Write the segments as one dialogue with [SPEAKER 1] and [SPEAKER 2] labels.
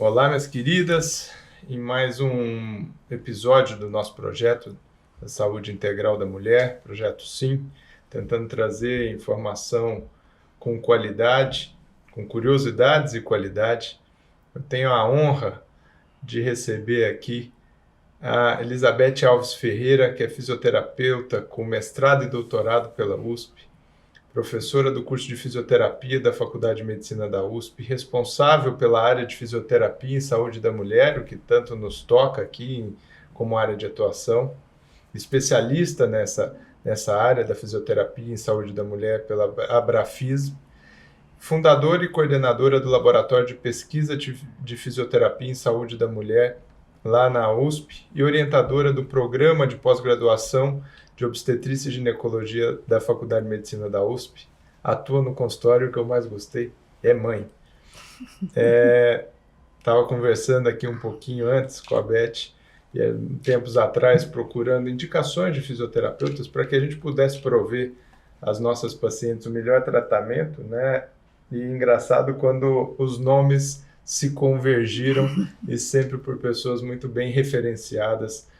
[SPEAKER 1] Olá, minhas queridas, em mais um episódio do nosso projeto da Saúde Integral da Mulher, Projeto SIM, tentando trazer informação com qualidade, com curiosidades e qualidade. Eu tenho a honra de receber aqui a Elizabeth Alves Ferreira, que é fisioterapeuta com mestrado e doutorado pela USP, professora do curso de fisioterapia da Faculdade de Medicina da USP, responsável pela área de fisioterapia em saúde da mulher, o que tanto nos toca aqui como área de atuação, especialista nessa área da fisioterapia em saúde da mulher pela Abrafism, fundadora e coordenadora do Laboratório de Pesquisa de Fisioterapia em Saúde da Mulher, lá na USP, e orientadora do Programa de Pós-Graduação de Obstetrícia e Ginecologia da Faculdade de Medicina da USP. Atua no consultório, o que eu mais gostei é mãe. Estava conversando aqui um pouquinho antes com a Beth, tempos atrás, procurando indicações de fisioterapeutas para que a gente pudesse prover às nossas pacientes o melhor tratamento, né? E engraçado quando os nomes se convergiram e sempre por pessoas muito bem referenciadas.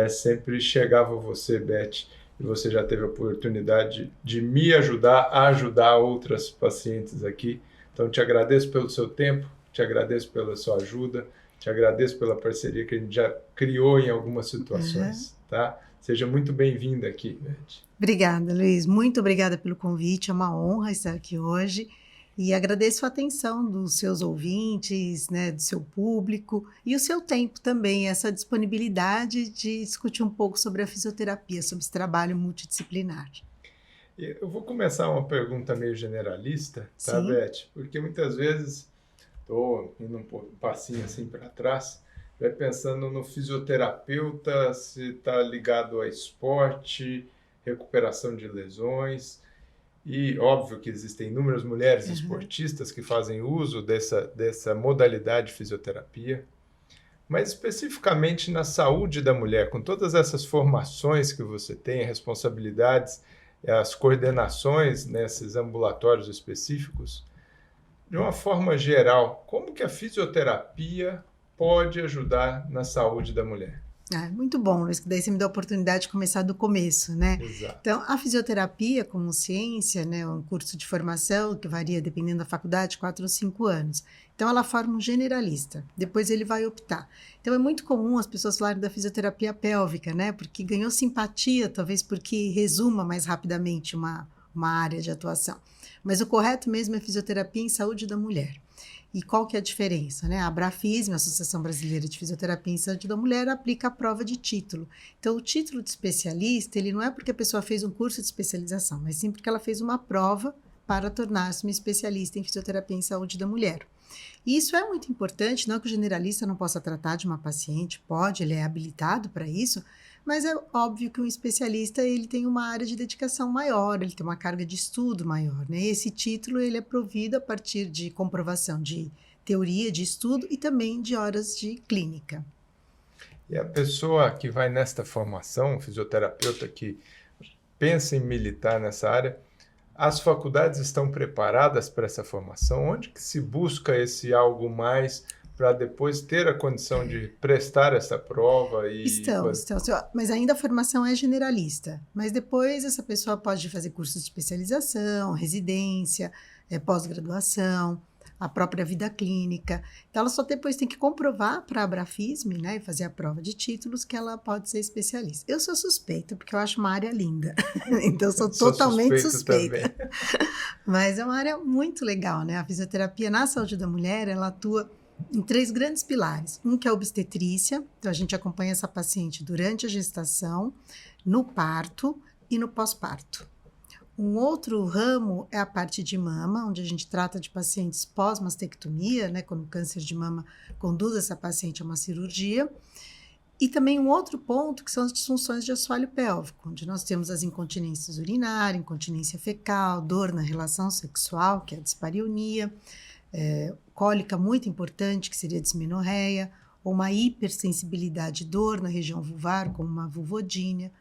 [SPEAKER 1] Sempre chegava você, Beth, e você já teve a oportunidade de me ajudar a ajudar outras pacientes aqui. Então, te agradeço pelo seu tempo, te agradeço pela sua ajuda, te agradeço pela parceria que a gente já criou em algumas situações, tá? Seja muito bem-vinda aqui, Beth.
[SPEAKER 2] Obrigada, Luiz. Muito obrigada pelo convite. É uma honra estar aqui hoje. E agradeço a atenção dos seus ouvintes, né, do seu público e o seu tempo também, essa disponibilidade de discutir um pouco sobre a fisioterapia, sobre esse trabalho multidisciplinar.
[SPEAKER 1] Eu vou começar uma pergunta meio generalista, tá,
[SPEAKER 2] Sim.
[SPEAKER 1] Beth? Porque muitas vezes estou indo um passinho assim para trás, vai pensando no fisioterapeuta, se está ligado a esporte, recuperação de lesões. E óbvio que existem inúmeras mulheres esportistas que fazem uso dessa modalidade de fisioterapia, mas especificamente na saúde da mulher, com todas essas formações que você tem, responsabilidades, as coordenações nesses ambulatórios específicos, de uma forma geral, como que a fisioterapia pode ajudar na saúde da mulher?
[SPEAKER 2] Muito bom, Luiz, que daí você me dá a oportunidade de começar do começo, né?
[SPEAKER 1] Exato.
[SPEAKER 2] Então, a fisioterapia como ciência, né, um curso de formação que varia dependendo da faculdade, 4 ou 5 anos. Então, ela forma um generalista, depois ele vai optar. Então, é muito comum as pessoas falarem da fisioterapia pélvica, né? Porque ganhou simpatia, talvez porque resuma mais rapidamente uma área de atuação. Mas o correto mesmo é fisioterapia em saúde da mulher. E qual que é a diferença, né? A Abrafism, a Associação Brasileira de Fisioterapia em Saúde da Mulher, aplica a prova de título. Então, o título de especialista, ele não é porque a pessoa fez um curso de especialização, mas sim porque ela fez uma prova para tornar-se uma especialista em fisioterapia em saúde da mulher. E isso é muito importante, não que o generalista não possa tratar de uma paciente, pode, ele é habilitado para isso, mas é óbvio que um especialista ele tem uma área de dedicação maior, ele tem uma carga de estudo maior, né? Esse título ele é provido a partir de comprovação de teoria, de estudo e também de horas de clínica.
[SPEAKER 1] E a pessoa que vai nesta formação, fisioterapeuta que pensa em militar nessa área, as faculdades estão preparadas para essa formação? Onde que se busca esse algo mais para depois ter a condição de prestar essa prova?
[SPEAKER 2] Estão, mas ainda a formação é generalista. Mas depois essa pessoa pode fazer cursos de especialização, residência, pós-graduação, a própria vida clínica. Então, ela só depois tem que comprovar para a Abrafism, né, e fazer a prova de títulos que ela pode ser especialista. Eu sou suspeita, porque eu acho uma área linda. Então, eu sou totalmente suspeita. Mas é uma área muito legal, né? A fisioterapia na saúde da mulher, ela atua em 3 grandes pilares. Um que é a obstetrícia, então a gente acompanha essa paciente durante a gestação, no parto e no pós-parto. Um outro ramo é a parte de mama, onde a gente trata de pacientes pós-mastectomia, né, quando o câncer de mama conduz essa paciente a uma cirurgia. E também um outro ponto que são as disfunções de assoalho pélvico, onde nós temos as incontinências urinárias, incontinência fecal, dor na relação sexual, que é a dispareunia, cólica muito importante, que seria a dismenorreia, ou uma hipersensibilidade dor na região vulvar, como uma vulvodínia,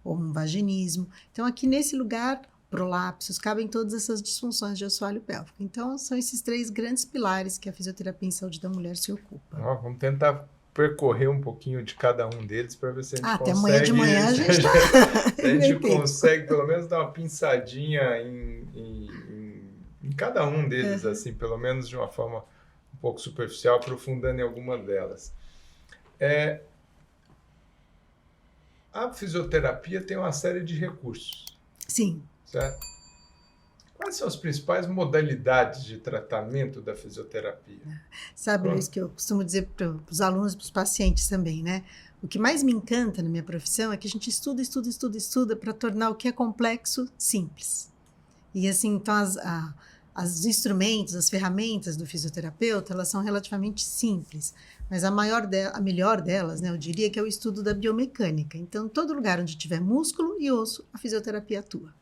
[SPEAKER 2] ou um vaginismo. Então, aqui nesse lugar, o prolapsos, cabem todas essas disfunções de assoalho pélvico. Então, são esses 3 grandes pilares que a fisioterapia em saúde da mulher se ocupa.
[SPEAKER 1] Vamos tentar percorrer um pouquinho de cada um deles para ver se a gente
[SPEAKER 2] Até
[SPEAKER 1] consegue...
[SPEAKER 2] amanhã de manhã a gente
[SPEAKER 1] se a gente consegue pelo menos dar uma pinçadinha em cada um deles, assim, pelo menos de uma forma um pouco superficial, aprofundando em alguma delas. A fisioterapia tem uma série de recursos.
[SPEAKER 2] Sim.
[SPEAKER 1] Certo? Quais são as principais modalidades de tratamento da fisioterapia?
[SPEAKER 2] Sabe, Luiz, que eu costumo dizer para os alunos e para os pacientes também, né? O que mais me encanta na minha profissão é que a gente estuda para tornar o que é complexo simples. E assim, então os instrumentos, as ferramentas do fisioterapeuta, elas são relativamente simples, mas a melhor delas, né, eu diria que é o estudo da biomecânica. Então, todo lugar onde tiver músculo e osso, a fisioterapia atua.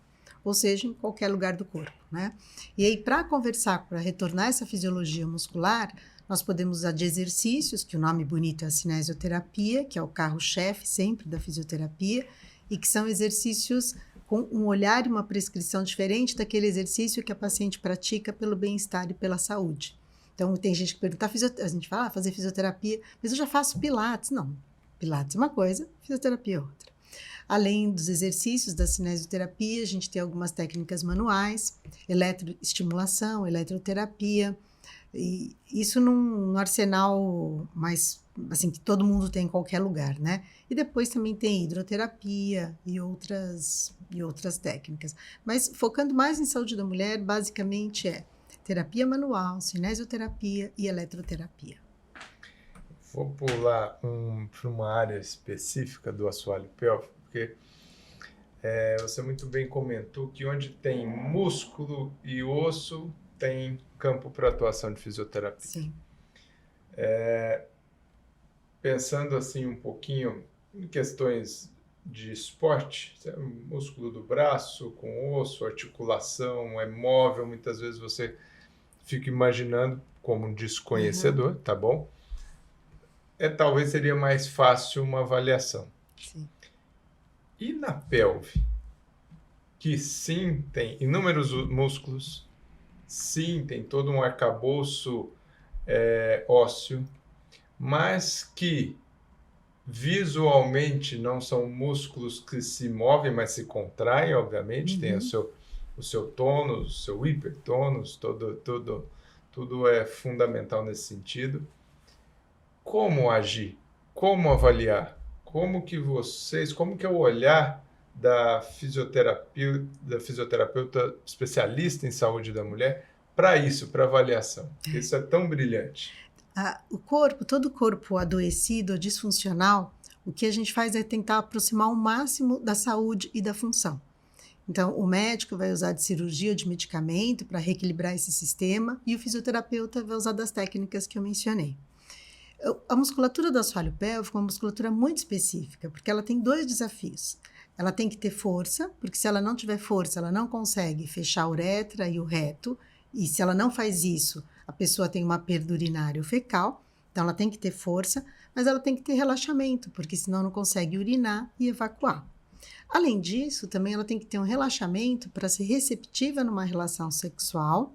[SPEAKER 2] Ou seja, em qualquer lugar do corpo, né? E aí, para conversar, para retornar essa fisiologia muscular, nós podemos usar de exercícios, que o nome bonito é a cinesioterapia, que é o carro-chefe sempre da fisioterapia, e que são exercícios com um olhar e uma prescrição diferente daquele exercício que a paciente pratica pelo bem-estar e pela saúde. Então, tem gente que pergunta, a gente fala, fazer fisioterapia, mas eu já faço pilates. Não, pilates é uma coisa, fisioterapia é outra. Além dos exercícios da cinesioterapia, a gente tem algumas técnicas manuais, eletroestimulação, eletroterapia, e isso num arsenal mais, assim, que todo mundo tem em qualquer lugar, né? E depois também tem hidroterapia e outras técnicas. Mas focando mais em saúde da mulher, basicamente é terapia manual, cinesioterapia e eletroterapia.
[SPEAKER 1] Vou pular para uma área específica do assoalho pélvico, porque você muito bem comentou que onde tem músculo e osso tem campo para atuação de fisioterapia.
[SPEAKER 2] Sim.
[SPEAKER 1] Pensando assim um pouquinho em questões de esporte, músculo do braço com osso, articulação, é móvel, muitas vezes você fica imaginando como um desconhecedor, tá bom? Talvez seria mais fácil uma avaliação.
[SPEAKER 2] Sim.
[SPEAKER 1] E na pelve, que sim tem inúmeros músculos, sim tem todo um arcabouço ósseo, mas que visualmente não são músculos que se movem, mas se contraem, obviamente, tem o seu tônus, o seu hipertônus, tudo é fundamental nesse sentido. Como agir? Como avaliar? Como que é o olhar da fisioterapeuta especialista em saúde da mulher para isso, para avaliação? Porque isso é tão brilhante.
[SPEAKER 2] Todo corpo adoecido ou disfuncional, o que a gente faz é tentar aproximar o máximo da saúde e da função. Então, o médico vai usar de cirurgia ou de medicamento para reequilibrar esse sistema e o fisioterapeuta vai usar das técnicas que eu mencionei. A musculatura do assoalho pélvico é uma musculatura muito específica, porque ela tem 2 desafios. Ela tem que ter força, porque se ela não tiver força, ela não consegue fechar a uretra e o reto, e se ela não faz isso, a pessoa tem uma perda urinária ou fecal, então ela tem que ter força, mas ela tem que ter relaxamento, porque senão não consegue urinar e evacuar. Além disso, também ela tem que ter um relaxamento para ser receptiva numa relação sexual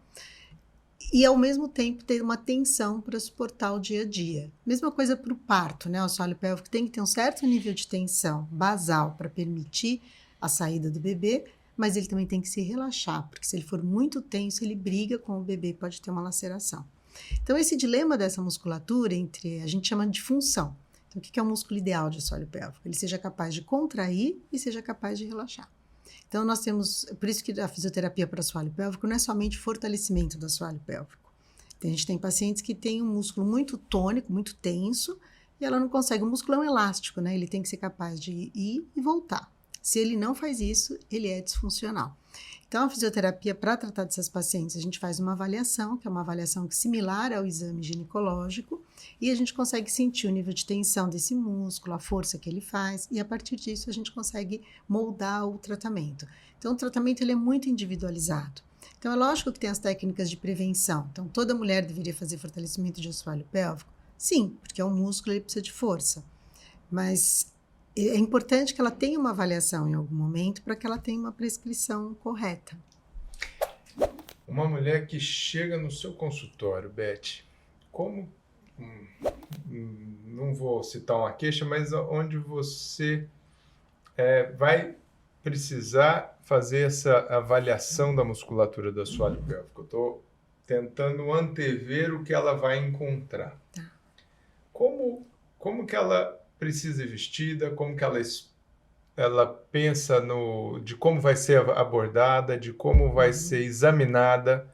[SPEAKER 2] e, ao mesmo tempo, ter uma tensão para suportar o dia a dia. Mesma coisa para o parto, né? O assoalho pélvico tem que ter um certo nível de tensão basal para permitir a saída do bebê, mas ele também tem que se relaxar, porque se ele for muito tenso, ele briga com o bebê, pode ter uma laceração. Então, esse dilema dessa musculatura a gente chama de função. Então, o que é o músculo ideal de assoalho pélvico? Ele seja capaz de contrair e seja capaz de relaxar. Então, nós temos, por isso que a fisioterapia para assoalho pélvico não é somente fortalecimento do assoalho pélvico. A gente tem pacientes que têm um músculo muito tônico, muito tenso, e ela não consegue. O músculo é um elástico, né? Ele tem que ser capaz de ir e voltar. Se ele não faz isso, ele é disfuncional. Então, a fisioterapia, para tratar dessas pacientes, a gente faz uma avaliação, que é uma avaliação similar ao exame ginecológico, e a gente consegue sentir o nível de tensão desse músculo, a força que ele faz, e a partir disso a gente consegue moldar o tratamento. Então, o tratamento ele é muito individualizado. Então, é lógico que tem as técnicas de prevenção. Então, toda mulher deveria fazer fortalecimento de assoalho pélvico? Sim, porque é um músculo, ele precisa de força. Mas é importante que ela tenha uma avaliação em algum momento para que ela tenha uma prescrição correta.
[SPEAKER 1] Uma mulher que chega no seu consultório, Beth, como, não vou citar uma queixa, mas onde você vai precisar fazer essa avaliação da musculatura do assoalho pélvico. Eu estou tentando antever o que ela vai encontrar.
[SPEAKER 2] Tá.
[SPEAKER 1] Como que ela precisa ir vestida, como que ela pensa de como vai ser abordada, de como vai ser examinada,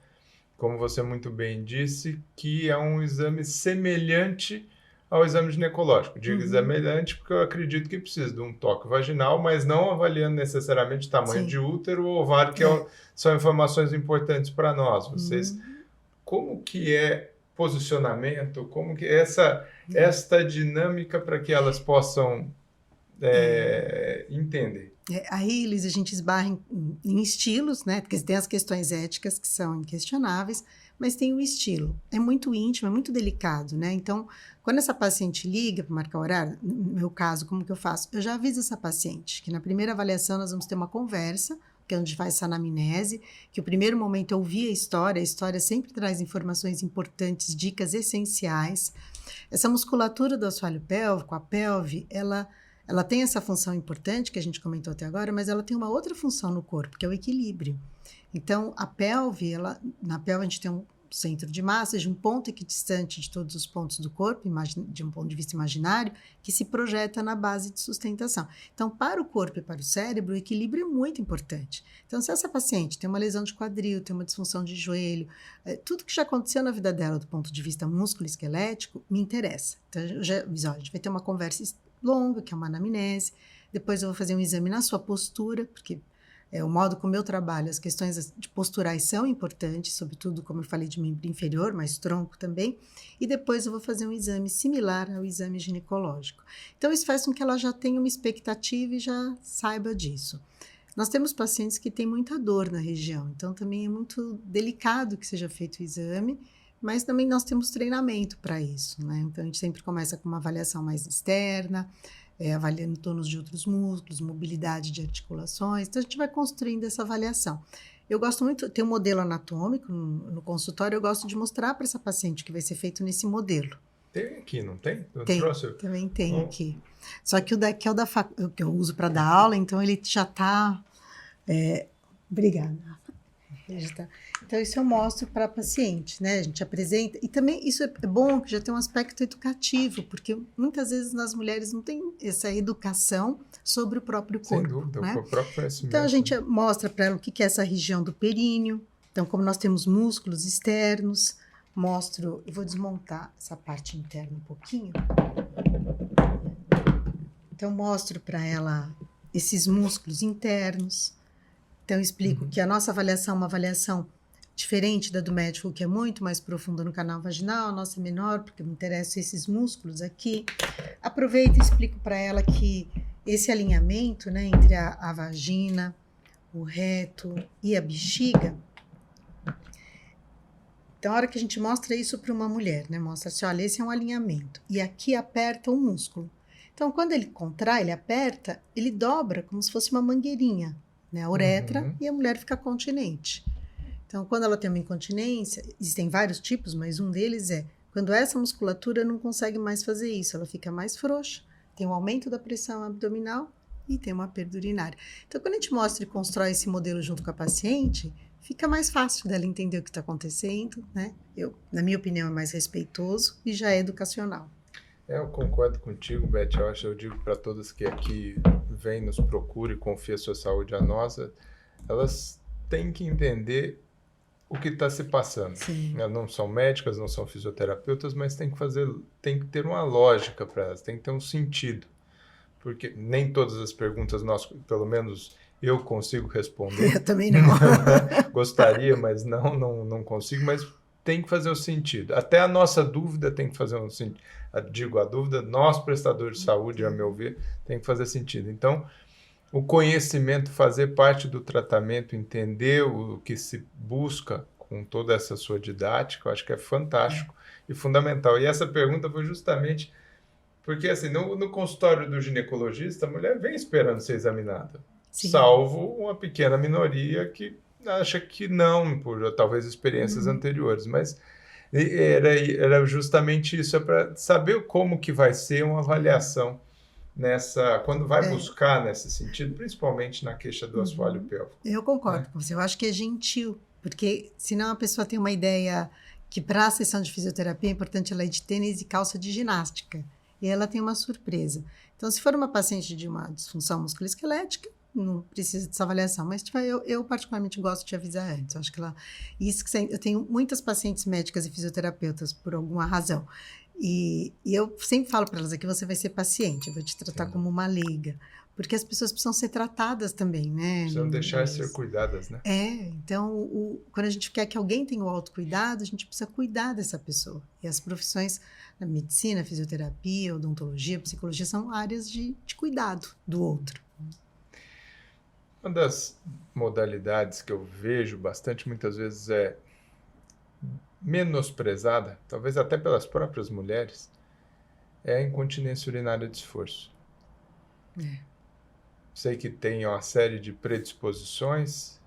[SPEAKER 1] como você muito bem disse, que é um exame semelhante ao exame ginecológico. Digo semelhante porque eu acredito que precisa de um toque vaginal, mas não avaliando necessariamente tamanho de útero ou ovário, que são informações importantes para nós. Vocês, como que é posicionamento, como que é esta dinâmica para que elas possam entender?
[SPEAKER 2] Aí, Liz, a gente esbarra em estilos, né? Porque tem as questões éticas que são inquestionáveis, mas tem o estilo. É muito íntimo, é muito delicado, né? Então, quando essa paciente liga para marcar horário, no meu caso, como que eu faço? Eu já aviso essa paciente que na primeira avaliação nós vamos ter uma conversa, que é onde faz essa anamnese, que o primeiro momento é ouvir a história sempre traz informações importantes, dicas essenciais. Essa musculatura do assoalho pélvico, a pelve, ela tem essa função importante que a gente comentou até agora, mas ela tem uma outra função no corpo, que é o equilíbrio. Então, a pelve, na pelve a gente tem um centro de massa, de um ponto equidistante de todos os pontos do corpo, de um ponto de vista imaginário, que se projeta na base de sustentação. Então, para o corpo e para o cérebro, o equilíbrio é muito importante. Então, se essa paciente tem uma lesão de quadril, tem uma disfunção de joelho, tudo que já aconteceu na vida dela do ponto de vista músculo-esquelético, me interessa. Então, a gente vai ter uma conversa longa, que é uma anamnese, depois eu vou fazer um exame na sua postura, porque o modo como eu trabalho, as questões de posturais são importantes, sobretudo, como eu falei, de membro inferior, mas tronco também, e depois eu vou fazer um exame similar ao exame ginecológico. Então, isso faz com que ela já tenha uma expectativa e já saiba disso. Nós temos pacientes que têm muita dor na região, então também é muito delicado que seja feito o exame, mas também nós temos treinamento para isso, né? Então, a gente sempre começa com uma avaliação mais externa, avaliando tônus de outros músculos, mobilidade de articulações. Então, a gente vai construindo essa avaliação. Eu gosto muito, tem um modelo anatômico no consultório, eu gosto de mostrar para essa paciente o que vai ser feito nesse modelo.
[SPEAKER 1] Tem aqui, não tem?
[SPEAKER 2] Também tem aqui. Só que o daqui é o que eu uso para dar aula, então ele já está... Obrigada. Então, isso eu mostro para a paciente, né? A gente apresenta. E também isso é bom, que já tem um aspecto educativo, porque muitas vezes nas mulheres não tem essa educação sobre o próprio corpo.
[SPEAKER 1] Sem dúvida,
[SPEAKER 2] né?
[SPEAKER 1] o próprio conhecimento.
[SPEAKER 2] Então, a gente mostra para ela o que é essa região do períneo. Então, como nós temos músculos externos, eu vou desmontar essa parte interna um pouquinho. Então, mostro para ela esses músculos internos. Então, eu explico que a nossa avaliação é uma avaliação diferente da do médico, que é muito mais profunda no canal vaginal, a nossa é menor, porque me interessam esses músculos aqui. Aproveito e explico para ela que esse alinhamento, né, entre a vagina, o reto e a bexiga, então, a hora que a gente mostra isso para uma mulher, né, mostra assim, olha, esse é um alinhamento, e aqui aperta o músculo. Então, quando ele contrai, ele aperta, ele dobra como se fosse uma mangueirinha, né, a uretra, e a mulher fica continente. Então, quando ela tem uma incontinência, existem vários tipos, mas um deles é quando essa musculatura não consegue mais fazer isso, ela fica mais frouxa, tem um aumento da pressão abdominal e tem uma perda urinária. Então, quando a gente mostra e constrói esse modelo junto com a paciente, fica mais fácil dela entender o que está acontecendo, né? Na minha opinião, é mais respeitoso e já é educacional.
[SPEAKER 1] Eu concordo contigo, Beth. Eu digo para todas que aqui vêm, nos procuram e confiam a sua saúde a nossa, elas têm que entender o que está se passando.
[SPEAKER 2] Sim.
[SPEAKER 1] Elas não são médicas, não são fisioterapeutas, mas tem que ter uma lógica para elas, tem que ter um sentido. Porque nem todas as perguntas nós, pelo menos eu consigo responder.
[SPEAKER 2] Eu também não.
[SPEAKER 1] Gostaria, mas não consigo, mas tem que fazer o sentido. Até a nossa dúvida tem que fazer um sentido. Digo, a dúvida, nós prestadores de saúde, a meu ver, tem que fazer sentido. Então, o conhecimento, fazer parte do tratamento, entender o que se busca com toda essa sua didática, eu acho que é fantástico e fundamental. E essa pergunta foi justamente Porque, assim, no consultório do ginecologista, a mulher vem esperando ser examinada,
[SPEAKER 2] Sim.
[SPEAKER 1] salvo uma pequena minoria que acha que não, por talvez experiências
[SPEAKER 2] Uhum.
[SPEAKER 1] anteriores, mas era justamente isso, é para saber como que vai ser uma avaliação quando vai
[SPEAKER 2] É.
[SPEAKER 1] buscar nesse sentido, principalmente na queixa do assoalho
[SPEAKER 2] Uhum.
[SPEAKER 1] pélvico,
[SPEAKER 2] Eu
[SPEAKER 1] né?
[SPEAKER 2] concordo com você. Eu acho que é gentil, porque senão a pessoa tem uma ideia que para a sessão de fisioterapia é importante ela ir de tênis e calça de ginástica. E ela tem uma surpresa. Então, se for uma paciente de uma disfunção musculoesquelética, não precisa dessa avaliação. Mas tipo, eu particularmente gosto de avisar antes. Eu acho que eu tenho muitas pacientes médicas e fisioterapeutas por alguma razão. E eu sempre falo para elas aqui, você vai ser paciente, eu vou te tratar como uma leiga. Porque as pessoas precisam ser tratadas também, né?
[SPEAKER 1] Precisam deixar de ser cuidadas, né?
[SPEAKER 2] Então, quando a gente quer que alguém tenha o autocuidado, a gente precisa cuidar dessa pessoa. E as profissões da medicina, fisioterapia, odontologia, psicologia são áreas de cuidado do outro.
[SPEAKER 1] Uma das modalidades que eu vejo bastante, muitas vezes, é menosprezada, talvez até pelas próprias mulheres, é a incontinência urinária de esforço. Sei que tem uma série de predisposições,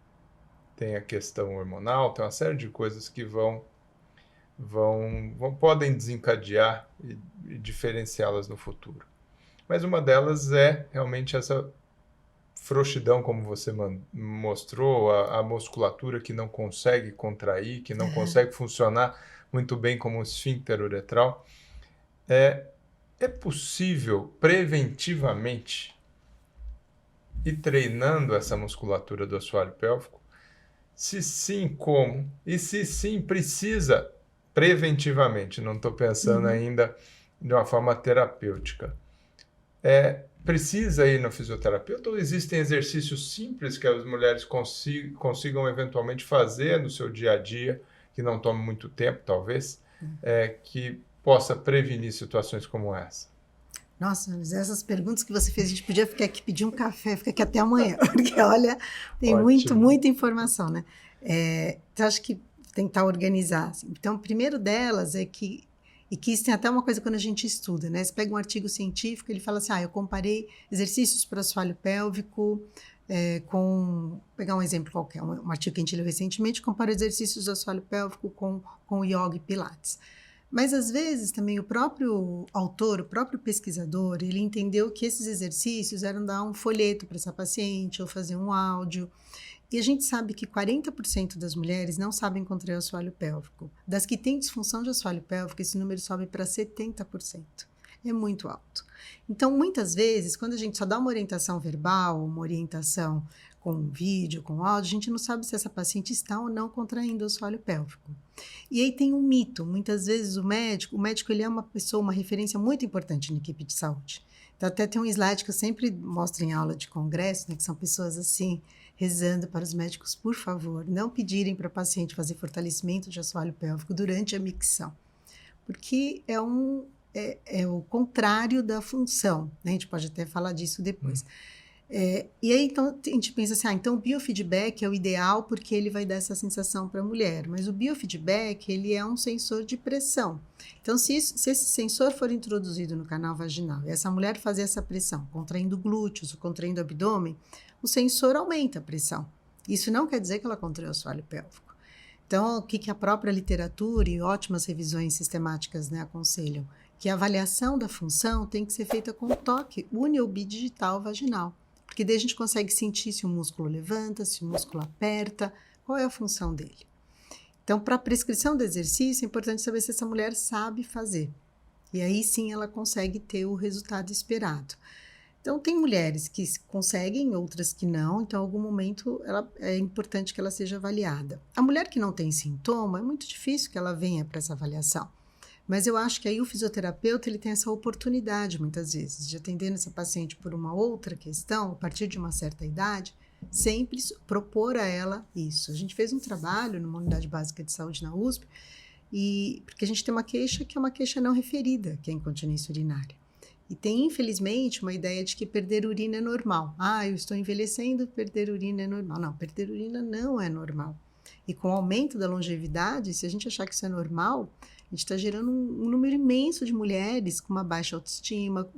[SPEAKER 1] tem a questão hormonal, tem uma série de coisas que podem desencadear e diferenciá-las no futuro. Mas uma delas é realmente essa frouxidão, como você mostrou, a musculatura que não consegue contrair, que não consegue funcionar muito bem como um esfíncter uretral. É possível preventivamente ir treinando essa musculatura do assoalho pélvico? Se sim, como? E se sim, precisa preventivamente, não estou pensando ainda de uma forma terapêutica. Precisa ir no fisioterapeuta ou existem exercícios simples que as mulheres consigam eventualmente fazer no seu dia a dia, que não tome muito tempo, talvez, que possa prevenir situações como essa?
[SPEAKER 2] Nossa, mas essas perguntas que você fez, a gente podia ficar aqui, pedir um café, ficar aqui até amanhã, porque olha, tem
[SPEAKER 1] Ótimo.
[SPEAKER 2] muita informação, né? Então, acho que tentar organizar. Assim. Então, o primeiro delas é que isso tem até uma coisa quando a gente estuda, né? Você pega um artigo científico, ele fala assim, eu comparei exercícios para o assoalho pélvico vou pegar um exemplo qualquer, um artigo que a gente leu recentemente, comparou exercícios do assoalho pélvico com o yoga e pilates. Mas, às vezes, também o próprio autor, o próprio pesquisador, ele entendeu que esses exercícios eram dar um folheto para essa paciente ou fazer um áudio. E a gente sabe que 40% das mulheres não sabem contrair o assoalho pélvico. Das que têm disfunção de assoalho pélvico, esse número sobe para 70%. É muito alto. Então, muitas vezes, quando a gente só dá uma orientação verbal, uma orientação com vídeo, com áudio, a gente não sabe se essa paciente está ou não contraindo o assoalho pélvico. E aí tem um mito, muitas vezes o médico ele é uma pessoa, uma referência muito importante na equipe de saúde. Então até tem um slide que eu sempre mostro em aula de congresso, né, que são pessoas assim, rezando para os médicos, por favor, não pedirem para o paciente fazer fortalecimento de assoalho pélvico durante a micção, porque é o contrário da função, né? A gente pode até falar disso depois. E aí, então, a gente pensa assim, então o biofeedback é o ideal porque ele vai dar essa sensação para a mulher, mas o biofeedback, ele é um sensor de pressão. Então, se esse sensor for introduzido no canal vaginal e essa mulher fazer essa pressão, contraindo glúteos ou contraindo abdômen, o sensor aumenta a pressão. Isso não quer dizer que ela contraiu o assoalho pélvico. Então, o que a própria literatura e ótimas revisões sistemáticas, né, aconselham? Que a avaliação da função tem que ser feita com toque uni ou bidigital vaginal. Porque daí a gente consegue sentir se o músculo levanta, se o músculo aperta, qual é a função dele. Então, para a prescrição do exercício, é importante saber se essa mulher sabe fazer. E aí sim ela consegue ter o resultado esperado. Então, tem mulheres que conseguem, outras que não. Então, em algum momento, é importante que ela seja avaliada. A mulher que não tem sintoma, é muito difícil que ela venha para essa avaliação. Mas eu acho que aí o fisioterapeuta ele tem essa oportunidade, muitas vezes, de atender essa paciente por uma outra questão, a partir de uma certa idade, sempre propor a ela isso. A gente fez um trabalho numa unidade básica de saúde na USP, porque a gente tem uma queixa que é uma queixa não referida, que é a incontinência urinária. E tem, infelizmente, uma ideia de que perder urina é normal. Eu estou envelhecendo, perder urina é normal. Não, perder urina não é normal. E com o aumento da longevidade, se a gente achar que isso é normal, A gente está gerando um número imenso de mulheres com uma baixa autoestima,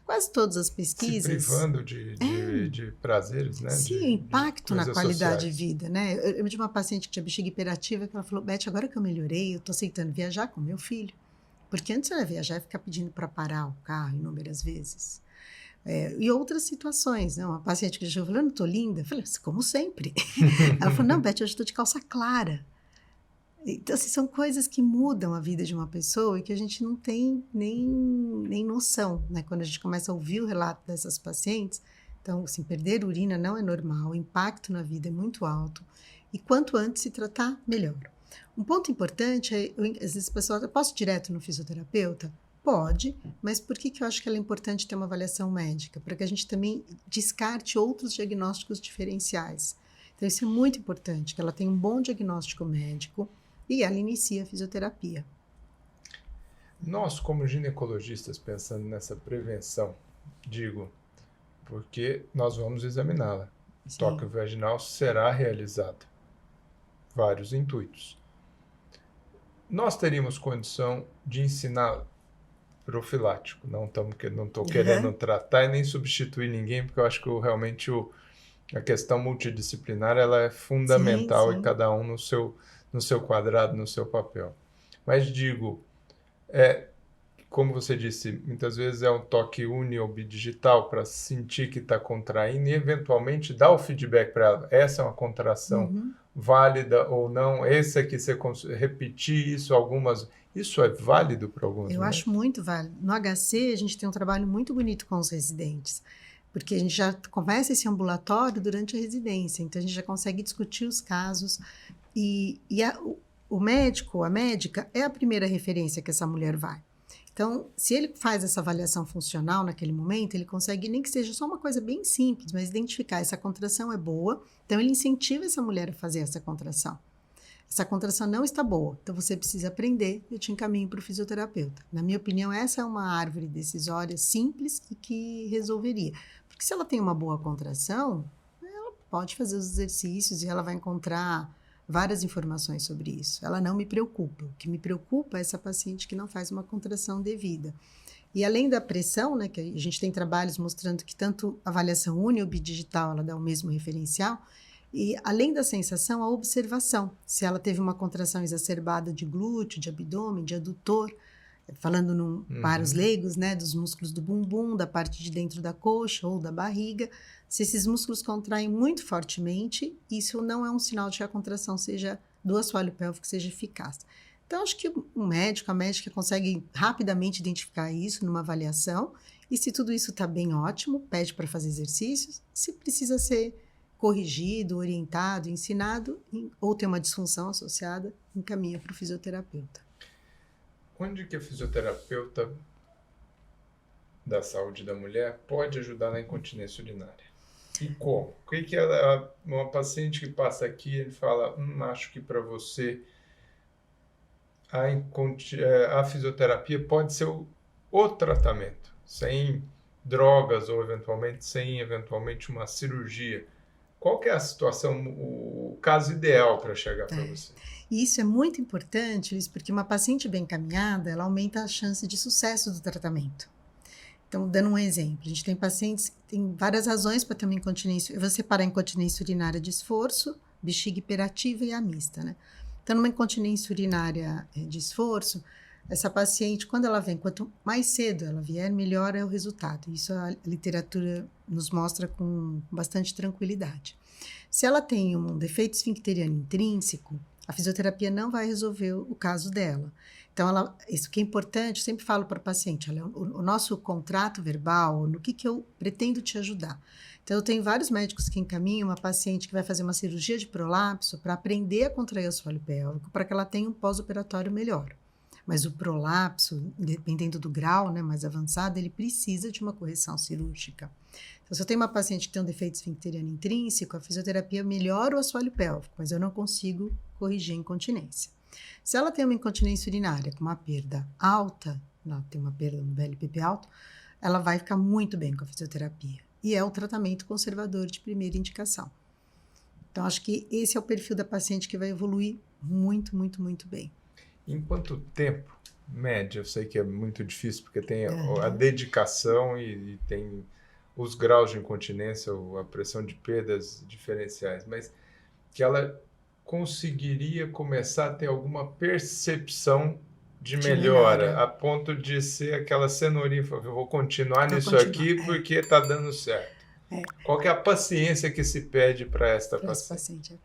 [SPEAKER 2] quase todas as
[SPEAKER 1] Se
[SPEAKER 2] pesquisas.
[SPEAKER 1] privando de prazeres, né?
[SPEAKER 2] Sim, o
[SPEAKER 1] De
[SPEAKER 2] impacto na
[SPEAKER 1] coisas
[SPEAKER 2] qualidade
[SPEAKER 1] sociais.
[SPEAKER 2] de vida, né? Eu tive uma paciente que tinha bexiga hiperativa que ela falou, Beth, agora que eu melhorei, eu tô aceitando viajar com meu filho. Porque antes ela ia viajar e ficar pedindo para parar o carro inúmeras vezes. E outras situações, né? Uma paciente que chegou falando, eu tô linda. Eu falei, como sempre. Ela falou, não, Beth, eu estou de calça clara. Então, assim, são coisas que mudam a vida de uma pessoa e que a gente não tem nem noção, né? Quando a gente começa a ouvir o relato dessas pacientes, então, assim, perder urina não é normal, o impacto na vida é muito alto e quanto antes se tratar, melhor. Um ponto importante é, às vezes, pessoal, eu posso ir direto no fisioterapeuta? Pode, mas por que eu acho que é importante ter uma avaliação médica? Para que a gente também descarte outros diagnósticos diferenciais. Então, isso é muito importante, que ela tenha um bom diagnóstico médico, e ela inicia a fisioterapia.
[SPEAKER 1] Nós, como ginecologistas, pensando nessa prevenção, digo, porque nós vamos examiná-la. O toque vaginal será realizado. Vários intuitos. Nós teríamos condição de ensinar profilático. Não estou querendo tratar e nem substituir ninguém, porque eu acho que realmente a questão multidisciplinar ela é fundamental e cada um no seu quadrado, no seu papel. Mas digo, como você disse, muitas vezes é um toque uni ou bidigital para sentir que está contraindo e eventualmente dar o feedback para ela. Essa é uma contração válida ou não? Esse aqui você repetir isso algumas... Isso é válido para algumas
[SPEAKER 2] Eu
[SPEAKER 1] mulheres?
[SPEAKER 2] acho muito válido. No HC, a gente tem um trabalho muito bonito com os residentes, porque a gente já começa esse ambulatório durante a residência, então a gente já consegue discutir os casos o médico, a médica, é a primeira referência que essa mulher vai. Então, se ele faz essa avaliação funcional naquele momento, ele consegue, nem que seja só uma coisa bem simples, mas identificar essa contração é boa, então ele incentiva essa mulher a fazer essa contração. Essa contração não está boa, então você precisa aprender, eu te encaminho para o fisioterapeuta. Na minha opinião, essa é uma árvore decisória simples e que resolveria. Porque se ela tem uma boa contração, ela pode fazer os exercícios e ela vai encontrar várias informações sobre isso. Ela não me preocupa. O que me preocupa é essa paciente que não faz uma contração devida. E além da pressão, né, que a gente tem trabalhos mostrando que tanto a avaliação uni ou bidigital, ela dá o mesmo referencial, e além da sensação, a observação. Se ela teve uma contração exacerbada de glúteo, de abdômen, de adutor, falando para os leigos, né, dos músculos do bumbum, da parte de dentro da coxa ou da barriga, se esses músculos contraem muito fortemente, isso não é um sinal de que a contração do assoalho pélvico seja eficaz. Então, acho que o médico, a médica consegue rapidamente identificar isso numa avaliação, e se tudo isso está bem, ótimo, pede para fazer exercícios. Se precisa ser corrigido, orientado, ensinado, ou tem uma disfunção associada, encaminha para o fisioterapeuta.
[SPEAKER 1] Onde que a fisioterapeuta da saúde da mulher pode ajudar na incontinência urinária? E como? O que uma paciente que passa aqui, ele fala, acho que para você a fisioterapia pode ser o tratamento, sem drogas ou eventualmente uma cirurgia. Qual que é a situação, o caso ideal para chegar para você?
[SPEAKER 2] E isso é muito importante, Luiz, porque uma paciente bem encaminhada, ela aumenta a chance de sucesso do tratamento. Então, dando um exemplo, a gente tem pacientes que têm várias razões para ter uma incontinência. Eu vou separar a incontinência urinária de esforço, bexiga hiperativa e a mista, né? Então, numa incontinência urinária de esforço, essa paciente, quando ela vem, quanto mais cedo ela vier, melhor é o resultado. Isso a literatura nos mostra com bastante tranquilidade. Se ela tem um defeito esfincteriano intrínseco, a fisioterapia não vai resolver o caso dela. Então, isso que é importante, eu sempre falo para o paciente, olha, o nosso contrato verbal, no que eu pretendo te ajudar. Então, eu tenho vários médicos que encaminham uma paciente que vai fazer uma cirurgia de prolapso para aprender a contrair o assoalho pélvico, para que ela tenha um pós-operatório melhor. Mas o prolapso, dependendo do grau, né, mais avançado, ele precisa de uma correção cirúrgica. Então, se eu tenho uma paciente que tem um defeito esfincteriano intrínseco, a fisioterapia melhora o assoalho pélvico, mas eu não consigo corrigir a incontinência. Se ela tem uma incontinência urinária com uma perda alta, ela tem uma perda no VLPP alto, ela vai ficar muito bem com a fisioterapia. E é o tratamento conservador de primeira indicação. Então, acho que esse é o perfil da paciente que vai evoluir muito, muito, muito bem.
[SPEAKER 1] Em quanto tempo, média? Eu sei que é muito difícil, porque tem a dedicação e tem os graus de incontinência, ou a pressão de perdas diferenciais, mas que ela conseguiria começar a ter alguma percepção de melhora, a ponto de ser aquela cenourinha, eu vou continuar nisso aqui porque está dando certo. Qual que é a paciência que se pede para esta paciente?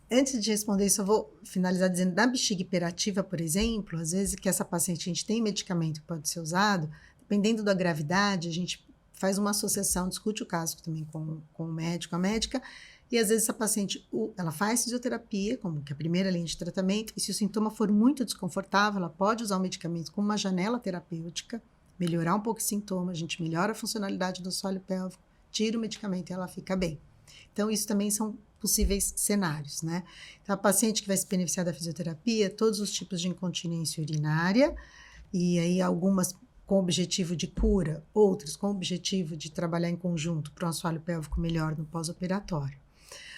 [SPEAKER 2] Antes de responder isso, eu vou finalizar dizendo, na bexiga hiperativa, por exemplo, às vezes que essa paciente, a gente tem medicamento que pode ser usado, dependendo da gravidade, a gente faz uma associação, discute o caso também com o médico, a médica, e às vezes essa paciente, ela faz fisioterapia, como que é a primeira linha de tratamento, e se o sintoma for muito desconfortável, ela pode usar o medicamento como uma janela terapêutica, melhorar um pouco o sintoma, a gente melhora a funcionalidade do assoalho pélvico, tira o medicamento e ela fica bem. Então, isso também são possíveis cenários, né? Então, a paciente que vai se beneficiar da fisioterapia, todos os tipos de incontinência urinária, e aí algumas com objetivo de cura, outras com objetivo de trabalhar em conjunto para um assoalho pélvico melhor no pós-operatório.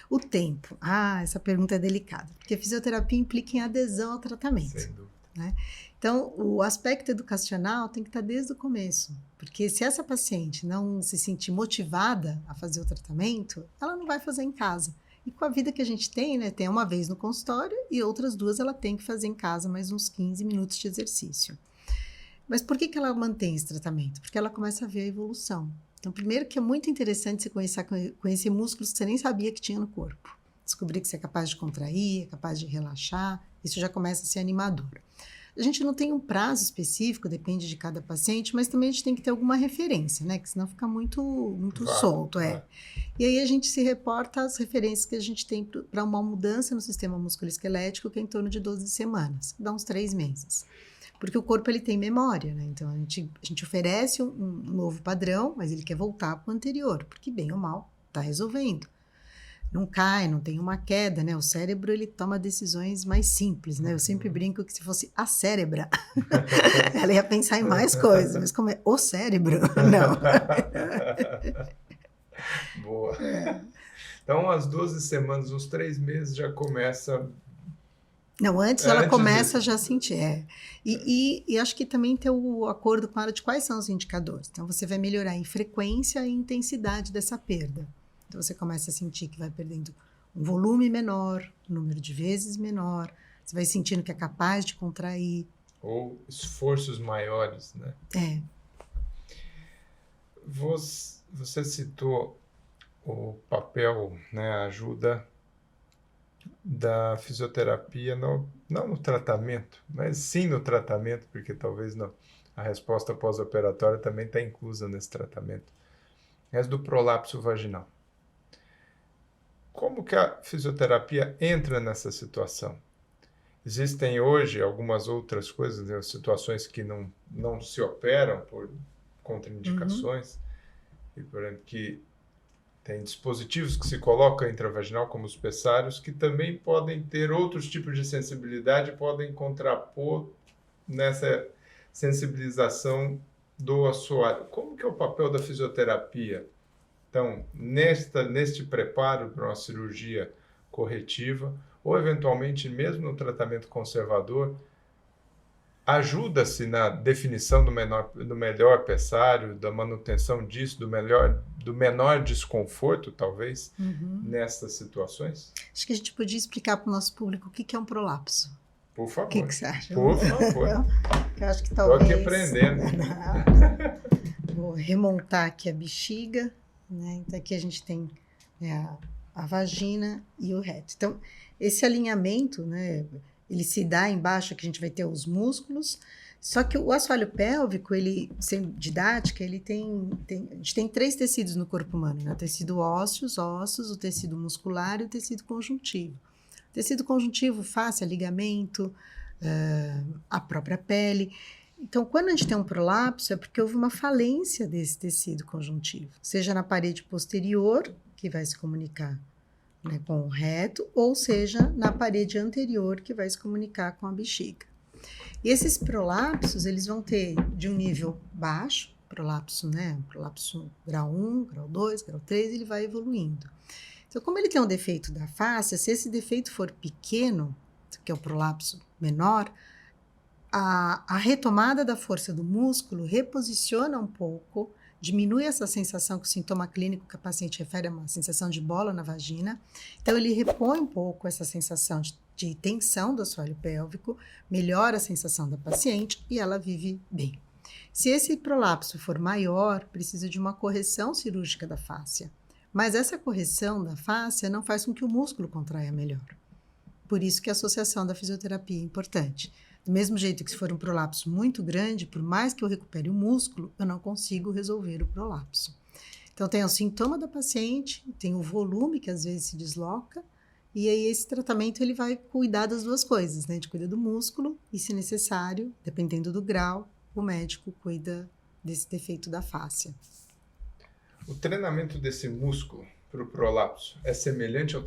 [SPEAKER 2] O tempo. Essa pergunta é delicada, porque a fisioterapia implica em adesão ao tratamento.
[SPEAKER 1] Sem dúvida.
[SPEAKER 2] Né? Então, o aspecto educacional tem que estar desde o começo, porque se essa paciente não se sentir motivada a fazer o tratamento, ela não vai fazer em casa. E com a vida que a gente tem, né, tem uma vez no consultório e outras 2 ela tem que fazer em casa, mais uns 15 minutos de exercício. Mas por que ela mantém esse tratamento? Porque ela começa a ver a evolução. Então, primeiro que é muito interessante você conhecer músculos que você nem sabia que tinha no corpo. Descobrir que você é capaz de contrair, é capaz de relaxar, isso já começa a ser animador. A gente não tem um prazo específico, depende de cada paciente, mas também a gente tem que ter alguma referência, né? Que senão fica muito solto, E aí a gente se reporta às referências que a gente tem para uma mudança no sistema musculoesquelético, que é em torno de 12 semanas, dá uns 3 meses. Porque o corpo ele tem memória, né? Então a gente oferece um novo padrão, mas ele quer voltar para o anterior, porque bem ou mal está resolvendo. Não cai, não tem uma queda, né? O cérebro, ele toma decisões mais simples, né? Eu sempre brinco que se fosse a cérebra, ela ia pensar em mais coisas, mas como é o cérebro, não.
[SPEAKER 1] Boa. Então, às 12 semanas, uns 3 meses já começa...
[SPEAKER 2] Não, antes ela começa já a sentir, E acho que também ter o acordo com ela de quais são os indicadores. Então, você vai melhorar em frequência e intensidade dessa perda. Então, você começa a sentir que vai perdendo um volume menor, um número de vezes menor, você vai sentindo que é capaz de contrair.
[SPEAKER 1] Ou esforços maiores, né? Você citou o papel, né, a ajuda da fisioterapia, não no tratamento, mas sim no tratamento, porque talvez a resposta pós-operatória também está inclusa nesse tratamento. Mas do prolapso vaginal. Como que a fisioterapia entra nessa situação? Existem hoje algumas outras coisas, né, situações que não se operam por contraindicações, e, por exemplo, que tem dispositivos que se colocam intravaginal, como os pessários, que também podem ter outros tipos de sensibilidade, podem contrapor nessa sensibilização do assoalho. Como que é o papel da fisioterapia? Então, neste preparo para uma cirurgia corretiva, ou eventualmente mesmo no tratamento conservador, ajuda-se na definição do melhor pessário, da manutenção disso, do menor desconforto, talvez, nessas situações?
[SPEAKER 2] Acho que a gente podia explicar para o nosso público o que é um prolapso.
[SPEAKER 1] Por favor.
[SPEAKER 2] O que você acha?
[SPEAKER 1] Por favor.
[SPEAKER 2] Eu acho que talvez...
[SPEAKER 1] Estou aqui aprendendo.
[SPEAKER 2] Vou remontar aqui a bexiga, né? Então, aqui a gente tem a vagina e o reto. Então, esse alinhamento, né, ele se dá embaixo, que a gente vai ter os músculos, só que o assoalho pélvico, ele, sem didática, ele a gente tem 3 tecidos no corpo humano, né? O tecido ósseo, os ossos, o tecido muscular e o tecido conjuntivo. O tecido conjuntivo, face, ligamento, a própria pele. Então, quando a gente tem um prolapso, é porque houve uma falência desse tecido conjuntivo, seja na parede posterior, que vai se comunicar, né, com o reto, ou seja, na parede anterior, que vai se comunicar com a bexiga. E esses prolapsos, eles vão ter de um nível baixo, prolapso grau 1, grau 2, grau 3, ele vai evoluindo. Então, como ele tem um defeito da face, se esse defeito for pequeno, que é o prolapso menor, a retomada da força do músculo reposiciona um pouco, diminui essa sensação que o sintoma clínico que a paciente refere a uma sensação de bola na vagina. Então, ele repõe um pouco essa sensação de tensão do assoalho pélvico, melhora a sensação da paciente e ela vive bem. Se esse prolapso for maior, precisa de uma correção cirúrgica da fáscia. Mas essa correção da fáscia não faz com que o músculo contraia melhor. Por isso que a associação da fisioterapia é importante. Do mesmo jeito que se for um prolapso muito grande, por mais que eu recupere o músculo, eu não consigo resolver o prolapso. Então, tem o sintoma da paciente, tem o volume que às vezes se desloca, e aí esse tratamento ele vai cuidar das duas coisas, né? A gente cuida do músculo e, se necessário, dependendo do grau, o médico cuida desse defeito da fáscia.
[SPEAKER 1] O treinamento desse músculo para o prolapso é semelhante ao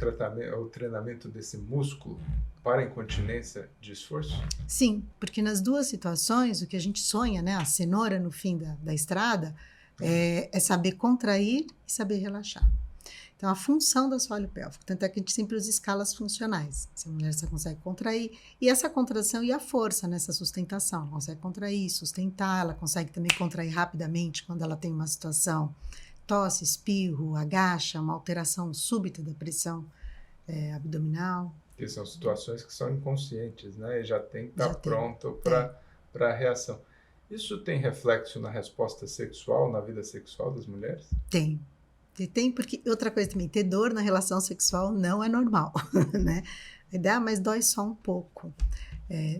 [SPEAKER 1] treinamento desse músculo para a incontinência de esforço?
[SPEAKER 2] Sim, porque nas duas situações, o que a gente sonha, né, a cenoura no fim da estrada, é saber contrair e saber relaxar. Então, a função do assoalho pélvico, tanto é que a gente sempre usa escalas funcionais. Se a mulher só consegue contrair, e essa contração e a força nessa sustentação, ela consegue contrair, sustentar, ela consegue também contrair rapidamente quando ela tem uma situação tosse, espirro, agacha, uma alteração súbita da pressão abdominal.
[SPEAKER 1] Que são situações que são inconscientes, né? E já tem que estar pronto para a reação. Isso tem reflexo na resposta sexual, na vida sexual das mulheres?
[SPEAKER 2] Tem. Tem, porque outra coisa também, ter dor na relação sexual não é normal, né? Mas dói só um pouco.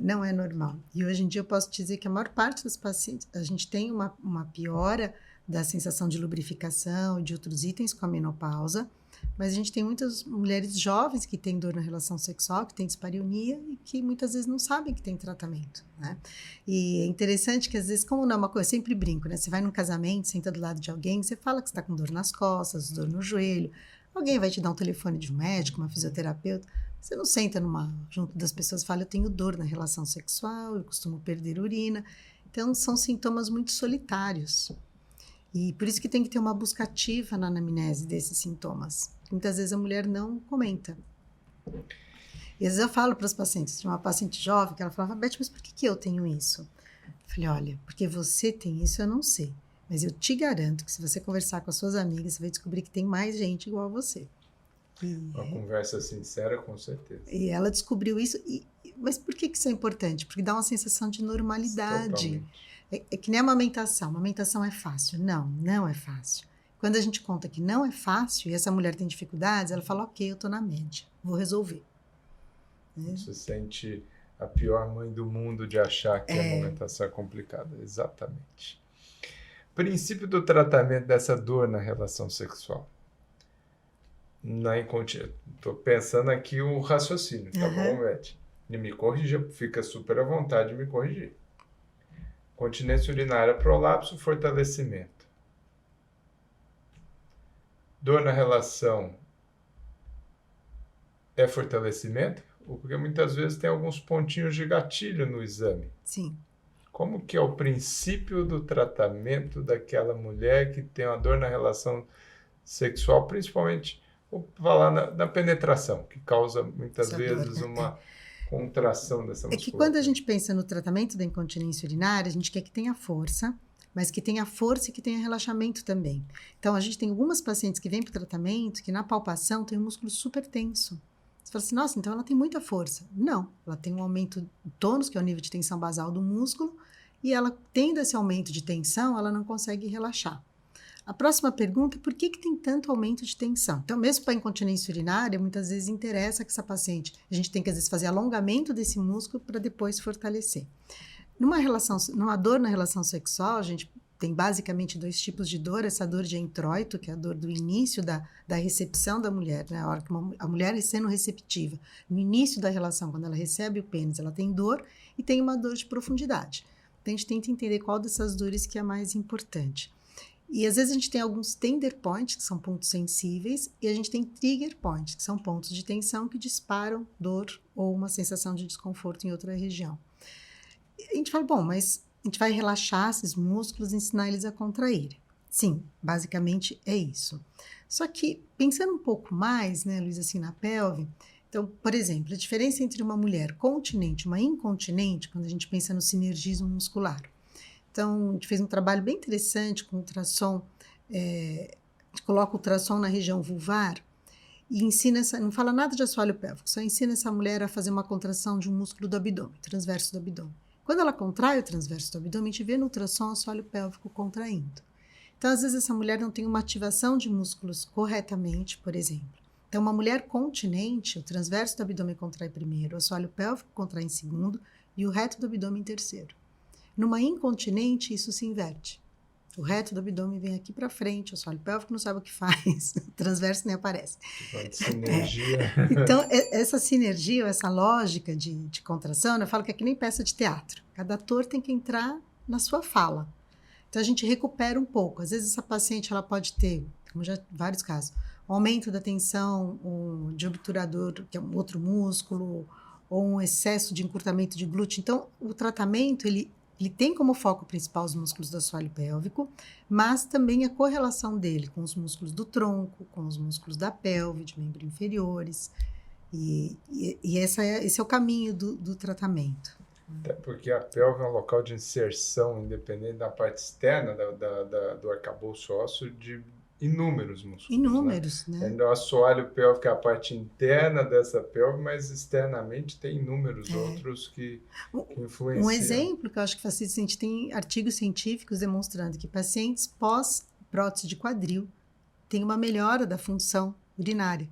[SPEAKER 2] Não é normal. E hoje em dia eu posso dizer que a maior parte dos pacientes, a gente tem uma piora da sensação de lubrificação e de outros itens com a menopausa, mas a gente tem muitas mulheres jovens que têm dor na relação sexual, que têm dispareunia e que muitas vezes não sabem que tem tratamento, né? E é interessante que às vezes, como não é uma coisa, eu sempre brinco, né? Você vai num casamento, senta do lado de alguém, você fala que você está com dor nas costas, dor no joelho, alguém vai te dar um telefone de um médico, uma fisioterapeuta, você não senta junto das pessoas e fala, eu tenho dor na relação sexual, eu costumo perder urina. Então, são sintomas muito solitários. E por isso que tem que ter uma busca ativa na anamnese desses sintomas. Muitas vezes a mulher não comenta. E às vezes eu falo para os pacientes, tinha uma paciente jovem que ela falava, Beth, mas por que eu tenho isso? Eu falei, olha, porque você tem isso, eu não sei. Mas eu te garanto que se você conversar com as suas amigas, você vai descobrir que tem mais gente igual a você.
[SPEAKER 1] Uma conversa sincera, com certeza.
[SPEAKER 2] E ela descobriu isso. Mas por que isso é importante? Porque dá uma sensação de normalidade.
[SPEAKER 1] Totalmente.
[SPEAKER 2] É que nem a amamentação. A amamentação é fácil. Não é fácil. Quando a gente conta que não é fácil e essa mulher tem dificuldades, ela fala, ok, eu estou na média, vou resolver.
[SPEAKER 1] Você sente a pior mãe do mundo de achar que a amamentação é complicada. Exatamente. Princípio do tratamento dessa dor na relação sexual. Estou pensando aqui o raciocínio, tá bom, Beth? E me corrija, fica super à vontade de me corrigir. Continência urinária, prolapso, fortalecimento. Dor na relação é fortalecimento? Porque muitas vezes tem alguns pontinhos de gatilho no exame.
[SPEAKER 2] Sim.
[SPEAKER 1] Como que é o princípio do tratamento daquela mulher que tem uma dor na relação sexual, principalmente, vou falar na penetração, que causa muitas vezes uma contração dessa musculatura? É
[SPEAKER 2] que quando a gente pensa no tratamento da incontinência urinária, a gente quer que tenha força, mas que tenha força e que tenha relaxamento também. Então, a gente tem algumas pacientes que vêm para o tratamento que na palpação tem um músculo super tenso. Você fala assim, nossa, então ela tem muita força. Não, ela tem um aumento do tônus, que é o nível de tensão basal do músculo, e ela, tendo esse aumento de tensão, ela não consegue relaxar. A próxima pergunta é por que tem tanto aumento de tensão? Então, mesmo para a incontinência urinária, muitas vezes interessa que essa paciente, a gente tem que às vezes fazer alongamento desse músculo para depois fortalecer. Numa dor na relação sexual, a gente tem basicamente dois tipos de dor, essa dor de introito, que é a dor do início da recepção da mulher, né? A hora que a mulher sendo receptiva, no início da relação, quando ela recebe o pênis, ela tem dor, e tem uma dor de profundidade. Então, a gente tenta entender qual dessas dores que é mais importante. E às vezes a gente tem alguns tender points, que são pontos sensíveis, e a gente tem trigger points, que são pontos de tensão que disparam dor ou uma sensação de desconforto em outra região. A gente fala, bom, mas a gente vai relaxar esses músculos e ensinar eles a contraírem. Sim, basicamente é isso. Só que, pensando um pouco mais, né, Luiz, assim, na pelve, Então, por exemplo, a diferença entre uma mulher continente e uma incontinente, quando a gente pensa no sinergismo muscular. Então, a gente fez um trabalho bem interessante com ultrassom, a gente coloca o ultrassom na região vulvar e ensina, não fala nada de assoalho pélvico, só ensina essa mulher a fazer uma contração de um músculo do abdômen, transverso do abdômen. Quando ela contrai o transverso do abdômen, a gente vê no ultrassom o assoalho pélvico contraindo. Então, às vezes, essa mulher não tem uma ativação de músculos corretamente, por exemplo. Então, uma mulher continente, o transverso do abdômen contrai primeiro, o assoalho pélvico contrai em segundo e o reto do abdômen em terceiro. Numa incontinente, isso se inverte. O reto do abdômen vem aqui para frente, o assoalho pélvico não sabe o que faz, o transverso nem aparece.
[SPEAKER 1] Sinergia.
[SPEAKER 2] Então, essa sinergia, essa lógica de contração, eu falo que é que nem peça de teatro. Cada ator tem que entrar na sua fala. Então, a gente recupera um pouco. Às vezes, essa paciente ela pode ter, como já vários casos, um aumento da tensão de obturador, que é um outro músculo, ou um excesso de encurtamento de glúteo. Então, o tratamento, ele tem como foco principal os músculos do assoalho pélvico, mas também a correlação dele com os músculos do tronco, com os músculos da pelve, de membros inferiores. E esse é o caminho do tratamento.
[SPEAKER 1] Até porque a pelve é um local de inserção, independente da parte externa do arcabouço ósseo, de inúmeros músculos.
[SPEAKER 2] Inúmeros, né?
[SPEAKER 1] O assoalho pélvico é a parte interna dessa pelve, mas externamente tem inúmeros outros que influenciam.
[SPEAKER 2] Um exemplo que eu acho que faz sentido, a gente tem artigos científicos demonstrando que pacientes pós-prótese de quadril têm uma melhora da função urinária,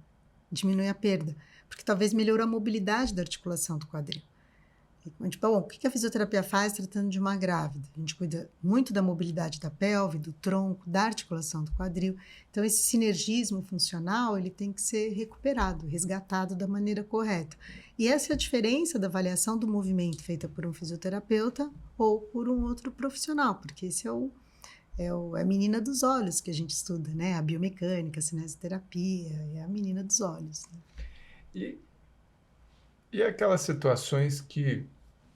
[SPEAKER 2] diminui a perda, porque talvez melhorou a mobilidade da articulação do quadril. Bom, o que a fisioterapia faz tratando de uma grávida? A gente cuida muito da mobilidade da pelve, do tronco, da articulação do quadril. Então, esse sinergismo funcional, ele tem que ser recuperado, resgatado da maneira correta. E essa é a diferença da avaliação do movimento feita por um fisioterapeuta ou por um outro profissional, porque esse é a menina dos olhos que a gente estuda, né? A biomecânica, a cinesioterapia, é a menina dos olhos. Né?
[SPEAKER 1] E aquelas situações que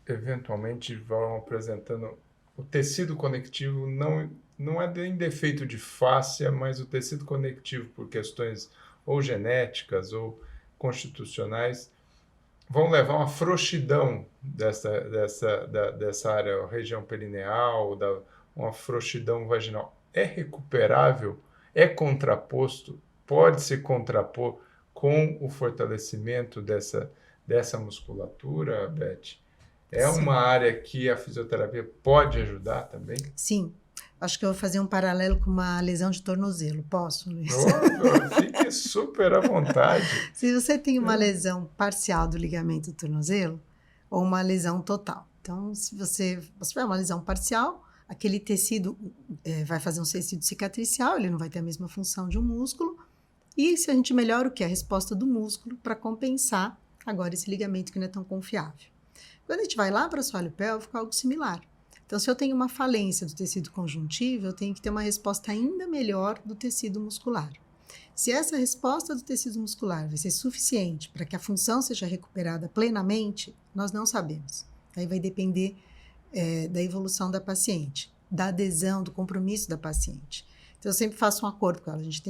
[SPEAKER 1] eventualmente vão apresentando o tecido conectivo, não é nem defeito de fáscia, mas o tecido conectivo por questões ou genéticas ou constitucionais vão levar uma frouxidão dessa área, região perineal, uma frouxidão vaginal. É recuperável? É contraposto? Pode se contrapor com o fortalecimento dessa musculatura, Beth? É
[SPEAKER 2] Sim.
[SPEAKER 1] uma área que a fisioterapia pode ajudar também?
[SPEAKER 2] Sim. Acho que eu vou fazer um paralelo com uma lesão de tornozelo. Posso, Luiz?
[SPEAKER 1] Fique super à vontade.
[SPEAKER 2] Se você tem uma lesão parcial do ligamento do tornozelo ou uma lesão total. Então, se você tiver uma lesão parcial, aquele tecido vai fazer um tecido cicatricial, ele não vai ter a mesma função de um músculo. E se a gente melhora o que? A resposta do músculo para compensar agora esse ligamento que não é tão confiável. Quando a gente vai lá para o assoalho pélvico, é algo similar. Então, se eu tenho uma falência do tecido conjuntivo, eu tenho que ter uma resposta ainda melhor do tecido muscular. Se essa resposta do tecido muscular vai ser suficiente para que a função seja recuperada plenamente, nós não sabemos. Aí vai depender da evolução da paciente, da adesão, do compromisso da paciente. Então, eu sempre faço um acordo com ela. A gente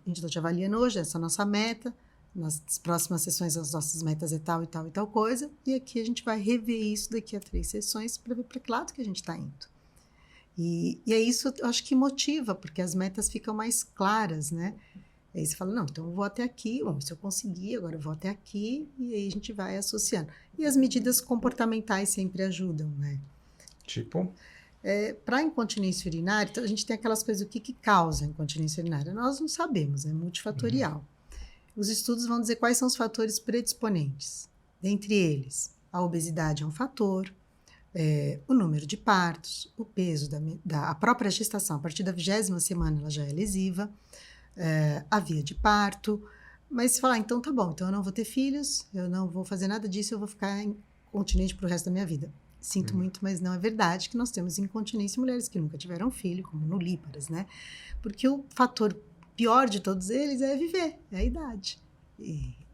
[SPEAKER 2] está te avaliando hoje, essa é a nossa meta. Nas próximas sessões, as nossas metas é tal e tal e tal coisa, e aqui a gente vai rever isso daqui a 3 sessões para ver para que lado que a gente está indo. E é isso, eu acho que motiva, porque as metas ficam mais claras, né? E aí você fala, não, então eu vou até aqui, bom, se eu conseguir, agora eu vou até aqui, e aí a gente vai associando. E as medidas comportamentais sempre ajudam, né?
[SPEAKER 1] Tipo?
[SPEAKER 2] Para incontinência urinária, então a gente tem aquelas coisas, o que causa a incontinência urinária? Nós não sabemos, é multifatorial. Os estudos vão dizer quais são os fatores predisponentes. Dentre eles, a obesidade é um fator, o número de partos, o peso a própria gestação, a partir da 20ª semana ela já é lesiva, a via de parto. Mas se falar, então tá bom, então eu não vou ter filhos, eu não vou fazer nada disso, eu vou ficar incontinente para o resto da minha vida. Sinto muito, mas não é verdade que nós temos incontinência em mulheres que nunca tiveram filho, como nulíparas, né? Porque o fator pior de todos eles é viver, é a idade.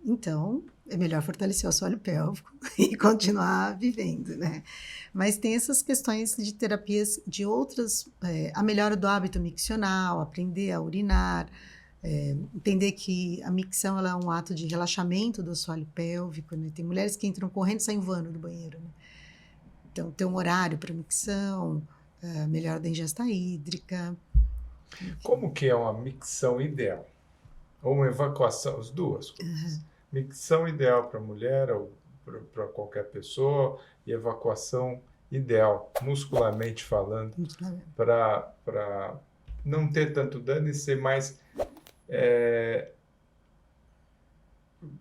[SPEAKER 2] Então, é melhor fortalecer o assoalho pélvico e continuar vivendo, né? Mas tem essas questões de terapias de outras, a melhora do hábito miccional, aprender a urinar, Entender que a micção ela é um ato de relaxamento do assoalho pélvico, né? Tem mulheres que entram correndo e saem voando do banheiro, né? Então, ter um horário para micção, melhora da ingesta hídrica.
[SPEAKER 1] Como que é uma micção ideal? Ou uma evacuação, as duas coisas. Micção ideal para mulher ou para qualquer pessoa e evacuação ideal, muscularmente falando, para não ter tanto dano e ser mais...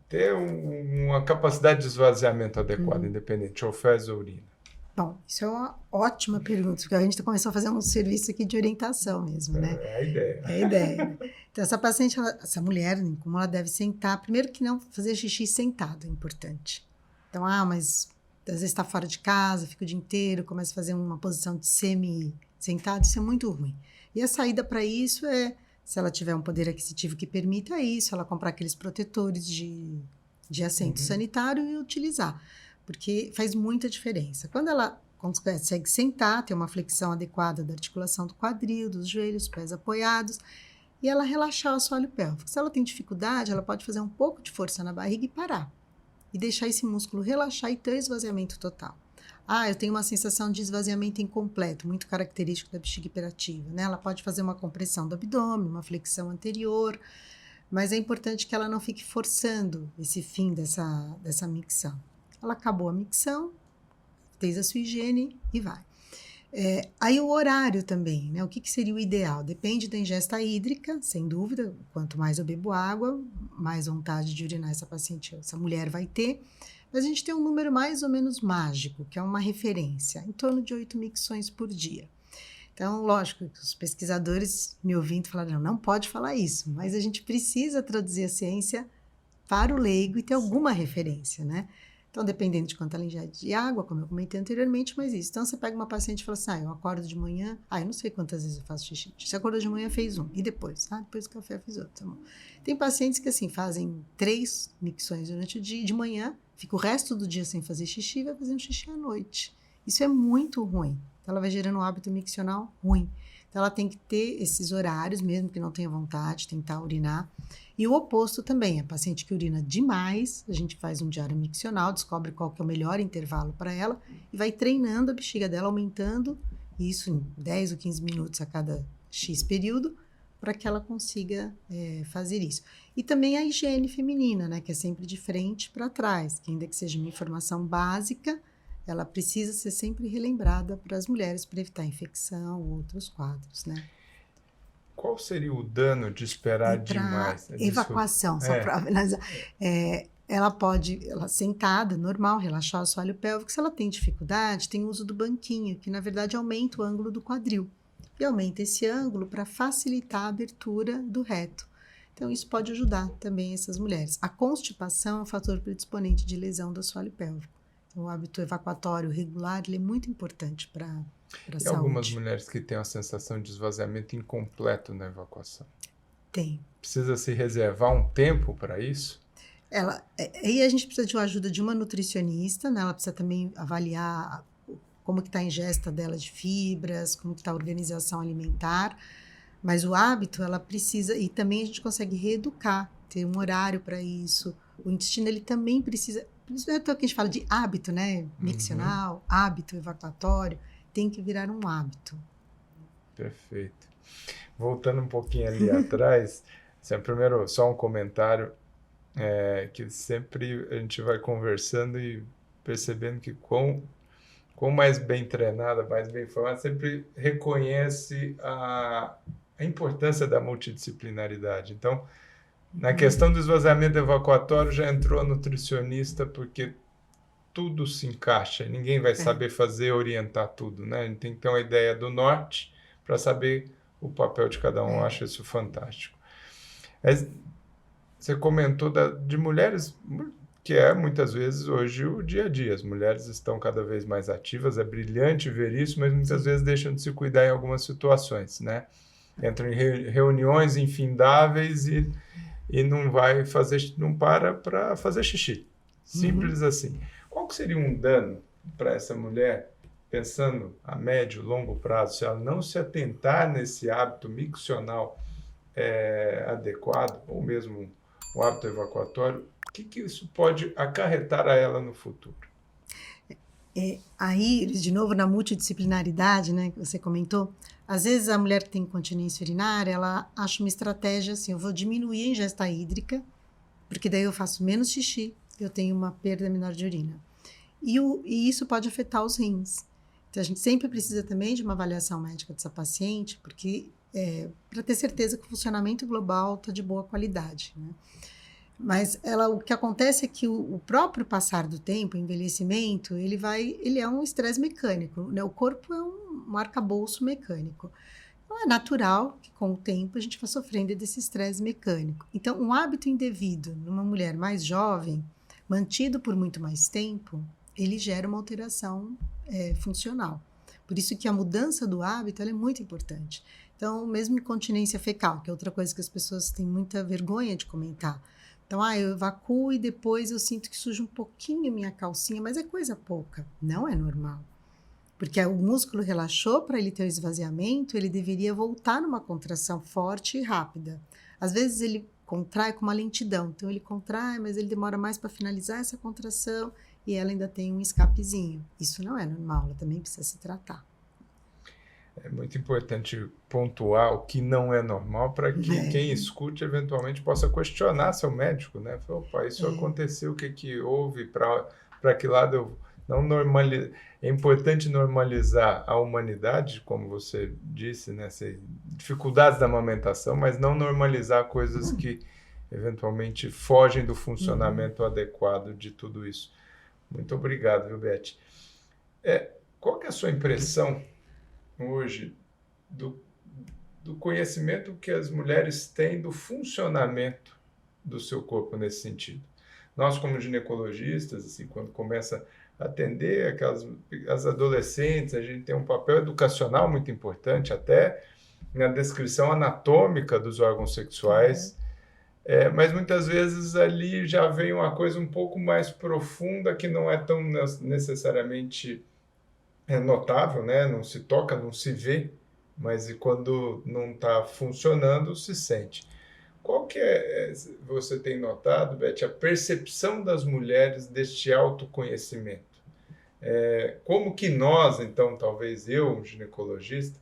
[SPEAKER 1] ter uma capacidade de esvaziamento adequada, independente, ou fezes ou urina.
[SPEAKER 2] Bom, isso é uma ótima pergunta, porque a gente começou a fazer um serviço aqui de orientação mesmo, né?
[SPEAKER 1] É a ideia.
[SPEAKER 2] É a ideia. Então, essa paciente, essa mulher, como ela deve sentar, primeiro que não fazer xixi sentado é importante. Então, mas às vezes está fora de casa, fica o dia inteiro, começa a fazer uma posição de semi-sentado, isso é muito ruim. E a saída para isso é, se ela tiver um poder aquisitivo que permita isso, ela comprar aqueles protetores de assento sanitário e utilizar, porque faz muita diferença. Quando ela consegue sentar, ter uma flexão adequada da articulação do quadril, dos joelhos, pés apoiados, e ela relaxar o assoalho pélvico. Se ela tem dificuldade, ela pode fazer um pouco de força na barriga e parar. E deixar esse músculo relaxar e ter esvaziamento total. Eu tenho uma sensação de esvaziamento incompleto, muito característico da bexiga hiperativa, né? Ela pode fazer uma compressão do abdômen, uma flexão anterior, mas é importante que ela não fique forçando esse fim dessa micção. Ela acabou a micção, fez a sua higiene e vai. Aí o horário também, né? O que seria o ideal? Depende da ingesta hídrica, sem dúvida. Quanto mais eu bebo água, mais vontade de urinar essa mulher vai ter. Mas a gente tem um número mais ou menos mágico, que é uma referência, em torno de 8 micções por dia. Então, lógico, os pesquisadores me ouvindo falaram, não pode falar isso, mas a gente precisa traduzir a ciência para o leigo e ter alguma referência, né? Então, dependendo de quanto ela ingere de água, como eu comentei anteriormente, mas isso. Então, você pega uma paciente e fala assim, eu acordo de manhã, eu não sei quantas vezes eu faço xixi. Você acordou de manhã, fez um, e depois? Depois do café, fiz outro. Tá bom. Tem pacientes que, assim, fazem 3 micções durante o dia, de manhã, fica o resto do dia sem fazer xixi e vai fazer um xixi à noite. Isso é muito ruim. Então, ela vai gerando um hábito miccional ruim. Então, ela tem que ter esses horários, mesmo que não tenha vontade, tentar urinar. E o oposto também, a paciente que urina demais, a gente faz um diário miccional, descobre qual que é o melhor intervalo para ela e vai treinando a bexiga dela, aumentando isso em 10 ou 15 minutos a cada X período, para que ela consiga fazer isso. E também a higiene feminina, né, que é sempre de frente para trás, que ainda que seja uma informação básica, ela precisa ser sempre relembrada para as mulheres para evitar infecção ou outros quadros, né?
[SPEAKER 1] Qual seria o dano de esperar demais?
[SPEAKER 2] Evacuação, só para analisar. Ela pode, sentada, normal, relaxar o assoalho pélvico. Se ela tem dificuldade, tem o uso do banquinho, que na verdade aumenta o ângulo do quadril. E aumenta esse ângulo para facilitar a abertura do reto. Então, isso pode ajudar também essas mulheres. A constipação é um fator predisponente de lesão do assoalho pélvico. Então, o hábito evacuatório regular ele é muito importante para a saúde.
[SPEAKER 1] Algumas mulheres que têm a sensação de esvaziamento incompleto na evacuação.
[SPEAKER 2] Tem.
[SPEAKER 1] Precisa se reservar um tempo para isso?
[SPEAKER 2] Aí a gente precisa de uma ajuda de uma nutricionista, né? Ela precisa também avaliar como que está a ingesta dela de fibras, como que está a organização alimentar, mas o hábito ela precisa, e também a gente consegue reeducar, ter um horário para isso. O intestino ele também precisa, isso é o que a gente fala de hábito, né? Miccional, hábito evacuatório, tem que virar um hábito.
[SPEAKER 1] Perfeito. Voltando um pouquinho ali atrás, primeiro só um comentário, que sempre a gente vai conversando e percebendo que quão mais bem treinada, mais bem formada, sempre reconhece a importância da multidisciplinaridade. Então, na questão do esvaziamento evacuatório, já entrou a nutricionista, porque tudo se encaixa, ninguém vai saber orientar tudo, né? A gente tem que ter uma ideia do norte para saber o papel de cada um. Eu acho isso fantástico. Mas você comentou de mulheres, que é muitas vezes hoje o dia a dia. As mulheres estão cada vez mais ativas, é brilhante ver isso, mas muitas vezes deixam de se cuidar em algumas situações, né? Entram em reuniões infindáveis e não para fazer xixi. Simples assim. Qual que seria um dano para essa mulher, pensando a médio, longo prazo, se ela não se atentar nesse hábito miccional adequado, ou mesmo um hábito evacuatório, o que isso pode acarretar a ela no futuro?
[SPEAKER 2] Aí, de novo, na multidisciplinaridade, né, que você comentou, às vezes a mulher que tem incontinência urinária, ela acha uma estratégia assim, eu vou diminuir a ingesta hídrica, porque daí eu faço menos xixi, eu tenho uma perda menor de urina. E isso pode afetar os rins. Então, a gente sempre precisa também de uma avaliação médica dessa paciente, porque para ter certeza que o funcionamento global está de boa qualidade, né? Mas o que acontece é que o próprio passar do tempo, o envelhecimento, ele é um estresse mecânico, né? O corpo é um arcabouço mecânico. Então, é natural que, com o tempo, a gente vá sofrendo desse estresse mecânico. Então, um hábito indevido numa mulher mais jovem, mantido por muito mais tempo, ele gera uma alteração funcional. Por isso que a mudança do hábito ela é muito importante. Então, mesmo incontinência fecal, que é outra coisa que as pessoas têm muita vergonha de comentar. Então, eu evacuo e depois eu sinto que suja um pouquinho a minha calcinha, mas é coisa pouca. Não é normal. Porque o músculo relaxou para ele ter o esvaziamento, ele deveria voltar numa contração forte e rápida. Às vezes ele contrai com uma lentidão, então ele contrai, mas ele demora mais para finalizar essa contração e ela ainda tem um escapezinho. Isso não é normal, ela também precisa se tratar.
[SPEAKER 1] É muito importante pontuar o que não é normal para que quem escute eventualmente possa questionar seu médico, né? Fala, opa, isso aconteceu, o que houve, para que lado eu não normalizar. É importante normalizar a humanidade, como você disse, né? Dificuldades da amamentação, mas não normalizar coisas que eventualmente fogem do funcionamento adequado de tudo isso. Muito obrigado, viu, Beth? Qual que é a sua impressão hoje do conhecimento que as mulheres têm do funcionamento do seu corpo nesse sentido? Nós, como ginecologistas, assim, quando começa a atender as adolescentes, a gente tem um papel educacional muito importante, até na descrição anatômica dos órgãos sexuais, mas muitas vezes ali já vem uma coisa um pouco mais profunda que não é tão necessariamente notável, né? Não se toca, não se vê, mas quando não está funcionando, se sente. Qual que você tem notado, Beth, a percepção das mulheres deste autoconhecimento? Como que nós, então, talvez eu, um ginecologista,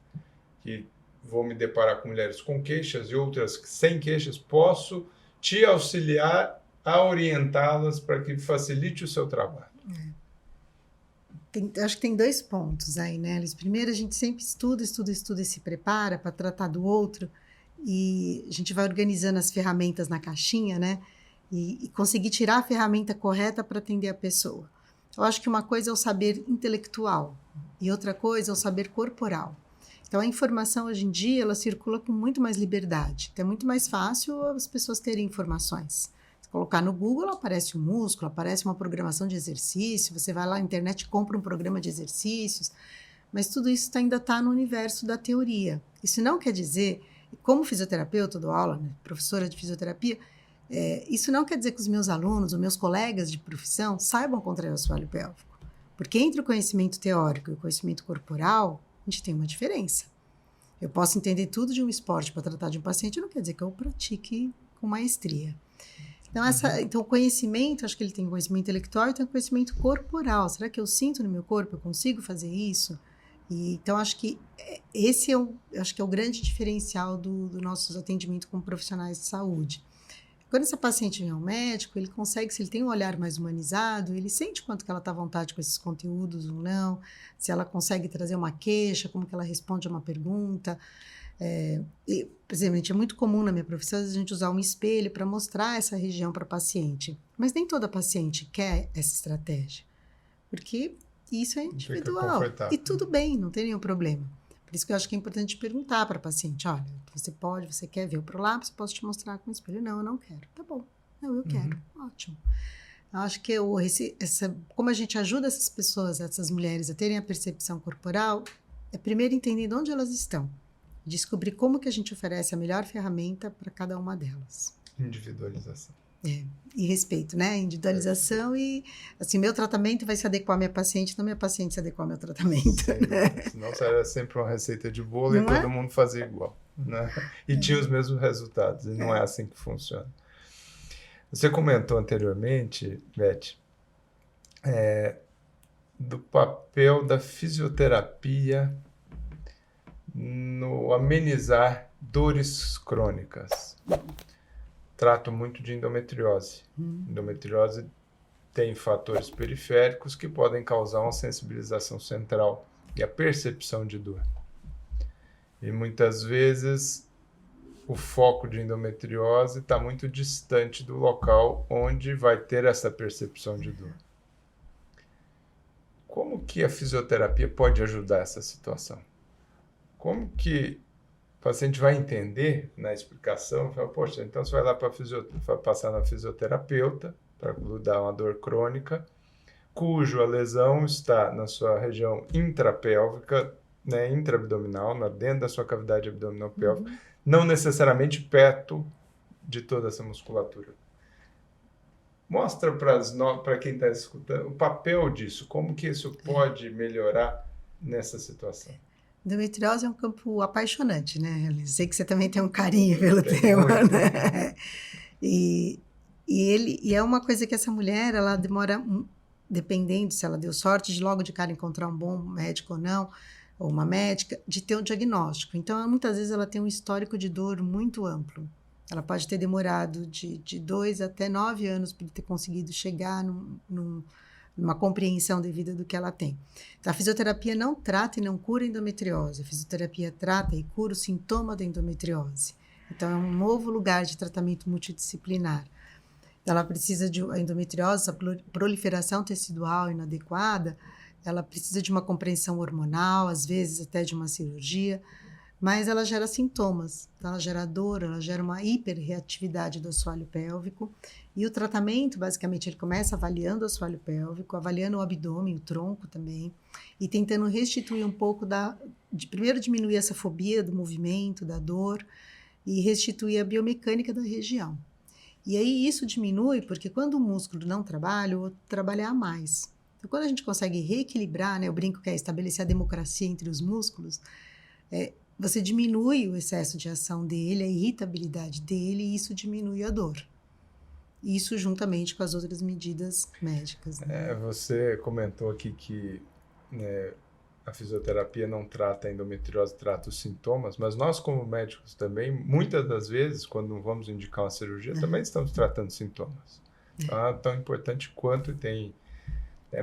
[SPEAKER 1] que vou me deparar com mulheres com queixas e outras sem queixas, posso te auxiliar a orientá-las para que facilite o seu trabalho?
[SPEAKER 2] Acho que tem 2 pontos aí, né, Alice? Primeiro, a gente sempre estuda e se prepara para tratar do outro e a gente vai organizando as ferramentas na caixinha, né? E conseguir tirar a ferramenta correta para atender a pessoa. Eu acho que uma coisa é o saber intelectual e outra coisa é o saber corporal. Então, a informação hoje em dia, ela circula com muito mais liberdade. Então, é muito mais fácil as pessoas terem informações. Colocar no Google, aparece um músculo, aparece uma programação de exercício, você vai lá na internet e compra um programa de exercícios, mas tudo isso ainda está no universo da teoria. Isso não quer dizer, como fisioterapeuta, eu dou aula, né, professora de fisioterapia, isso não quer dizer que os meus alunos, os meus colegas de profissão, saibam contrair o assoalho pélvico. Porque entre o conhecimento teórico e o conhecimento corporal, a gente tem uma diferença. Eu posso entender tudo de um esporte para tratar de um paciente, não quer dizer que eu pratique com maestria. Então, o conhecimento, acho que ele tem um conhecimento intelectual e tem um conhecimento corporal. Será que eu sinto no meu corpo? Eu consigo fazer isso? Então, acho que esse é o grande diferencial do nosso atendimento como profissionais de saúde. Quando essa paciente vem ao médico, ele consegue, se ele tem um olhar mais humanizado, ele sente quanto que ela está à vontade com esses conteúdos ou não, se ela consegue trazer uma queixa, como que ela responde a uma pergunta. Por exemplo, é muito comum na minha profissão a gente usar um espelho para mostrar essa região para a paciente, mas nem toda paciente quer essa estratégia, porque isso é individual e tudo bem, não tem nenhum problema. Por isso que eu acho que é importante perguntar para a paciente, olha, você quer ver o prolapso, posso te mostrar com o espelho? Não, eu não quero. Tá bom, não, eu quero, ótimo. Eu acho que como a gente ajuda essas pessoas, essas mulheres a terem a percepção corporal, é primeiro entender onde elas estão. Descobrir como que a gente oferece a melhor ferramenta para cada uma delas.
[SPEAKER 1] Individualização.
[SPEAKER 2] E respeito, né? Individualização e, assim, meu tratamento vai se adequar à minha paciente, não minha paciente se adequar ao meu tratamento.
[SPEAKER 1] Senão será sempre uma receita de bolo não e todo mundo fazer igual. né? E tinha os mesmos resultados, e não é assim que funciona. Você comentou anteriormente, Beth, do papel da fisioterapia no amenizar dores crônicas. Trato muito de endometriose. Endometriose tem fatores periféricos que podem causar uma sensibilização central e a percepção de dor. E muitas vezes o foco de endometriose está muito distante do local onde vai ter essa percepção de dor. Como que a fisioterapia pode ajudar essa situação? Como que o paciente vai entender na explicação? Fala, poxa, então você vai lá para passar na fisioterapeuta para dar uma dor crônica, cuja lesão está na sua região intrapélvica, né, intraabdominal, dentro da sua cavidade abdominal pélvica, não necessariamente perto de toda essa musculatura. Mostra para quem está escutando o papel disso, como que isso pode melhorar nessa situação.
[SPEAKER 2] Endometriose é um campo apaixonante, né? Eu sei que você também tem um carinho pelo tema, né? E é uma coisa que essa mulher, ela demora, dependendo se ela deu sorte de logo de cara encontrar um bom médico ou não, ou uma médica, de ter um diagnóstico. Então, muitas vezes ela tem um histórico de dor muito amplo. Ela pode ter demorado de 2 até 9 anos para ter conseguido chegar numa compreensão devida do que ela tem. Então, a fisioterapia não trata e não cura a endometriose. A fisioterapia trata e cura o sintoma da endometriose. Então, é um novo lugar de tratamento multidisciplinar. Ela precisa a endometriose, a proliferação tecidual inadequada, ela precisa de uma compreensão hormonal, às vezes até de uma cirurgia, mas ela gera sintomas, então ela gera dor, ela gera uma hiperreatividade do assoalho pélvico, e o tratamento, basicamente, ele começa avaliando o assoalho pélvico, avaliando o abdômen, o tronco também, e tentando restituir um pouco primeiro diminuir essa fobia do movimento, da dor, e restituir a biomecânica da região. E aí isso diminui porque quando o músculo não trabalha, o outro trabalha a mais. Então, quando a gente consegue reequilibrar, né, eu brinco que é estabelecer a democracia entre os músculos, você diminui o excesso de ação dele, a irritabilidade dele, e isso diminui a dor. Isso juntamente com as outras medidas médicas. Né?
[SPEAKER 1] Você comentou aqui que a fisioterapia não trata a endometriose, trata os sintomas, mas nós como médicos também, muitas das vezes, quando vamos indicar uma cirurgia, também estamos tratando sintomas. Tão importante quanto tem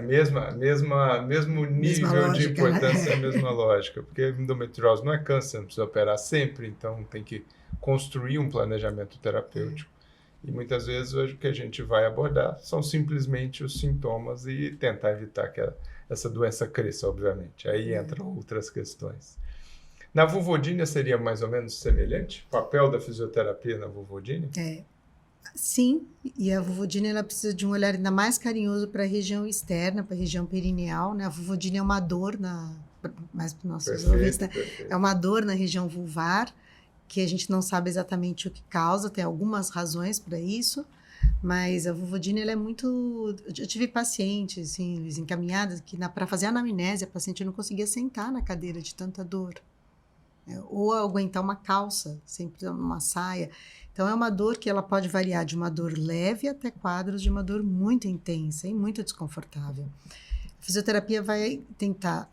[SPEAKER 1] mesmo nível lógica, de importância, a mesma lógica, porque endometriose não é câncer, não precisa operar sempre, então tem que construir um planejamento terapêutico. E muitas vezes hoje o que a gente vai abordar são simplesmente os sintomas e tentar evitar que essa doença cresça, obviamente. Aí entram outras questões. Na vulvodínia seria mais ou menos semelhante? O papel da fisioterapia na vulvodínia?
[SPEAKER 2] Sim, e a vulvodínia ela precisa de um olhar ainda mais carinhoso para a região externa, para a região perineal, né? A vulvodínia é uma dor mais para os nossos ouvintes, né? É uma dor na região vulvar, que a gente não sabe exatamente o que causa, tem algumas razões para isso, mas a vulvodínia ela é muito... Eu tive pacientes, assim, Luiz, encaminhadas, que para fazer a anamnese, a paciente não conseguia sentar na cadeira de tanta dor. Ou aguentar uma calça, sempre uma saia. Então, é uma dor que ela pode variar de uma dor leve até quadros de uma dor muito intensa e muito desconfortável. A fisioterapia vai tentar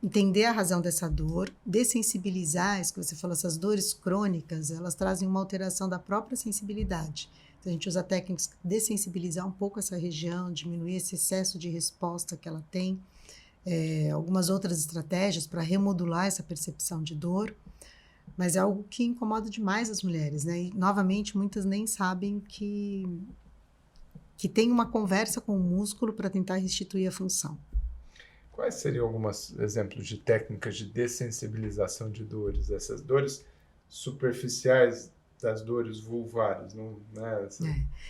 [SPEAKER 2] entender a razão dessa dor, dessensibilizar, isso que você falou, essas dores crônicas, elas trazem uma alteração da própria sensibilidade. Então, a gente usa técnicas de dessensibilizar um pouco essa região, diminuir esse excesso de resposta que ela tem, algumas outras estratégias para remodular essa percepção de dor, mas é algo que incomoda demais as mulheres, né? E, novamente, muitas nem sabem que tem uma conversa com o músculo para tentar restituir a função.
[SPEAKER 1] Quais seriam alguns exemplos de técnicas de dessensibilização de dores? Essas dores superficiais das dores vulvares, não, né?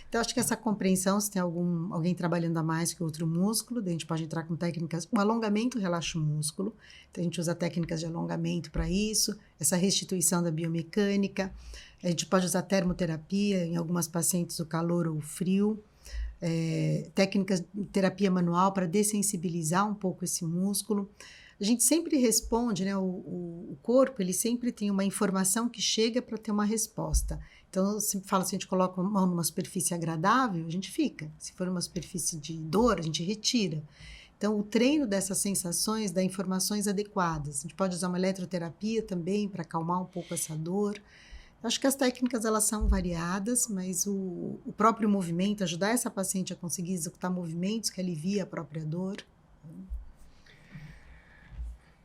[SPEAKER 2] Então, acho que essa compreensão, se tem alguém trabalhando a mais que outro músculo, daí a gente pode entrar com técnicas, o alongamento relaxa o músculo, então a gente usa técnicas de alongamento para isso, essa restituição da biomecânica, a gente pode usar termoterapia, em algumas pacientes o calor ou o frio, técnicas de terapia manual para dessensibilizar um pouco esse músculo. A gente sempre responde, né? O corpo, ele sempre tem uma informação que chega para ter uma resposta. Então, eu sempre falo, se a gente coloca a mão numa superfície agradável, a gente fica. Se for uma superfície de dor, a gente retira. Então, o treino dessas sensações dá informações adequadas. A gente pode usar uma eletroterapia também para acalmar um pouco essa dor. Eu acho que as técnicas, elas são variadas, mas o próprio movimento, ajudar essa paciente a conseguir executar movimentos que alivia a própria dor.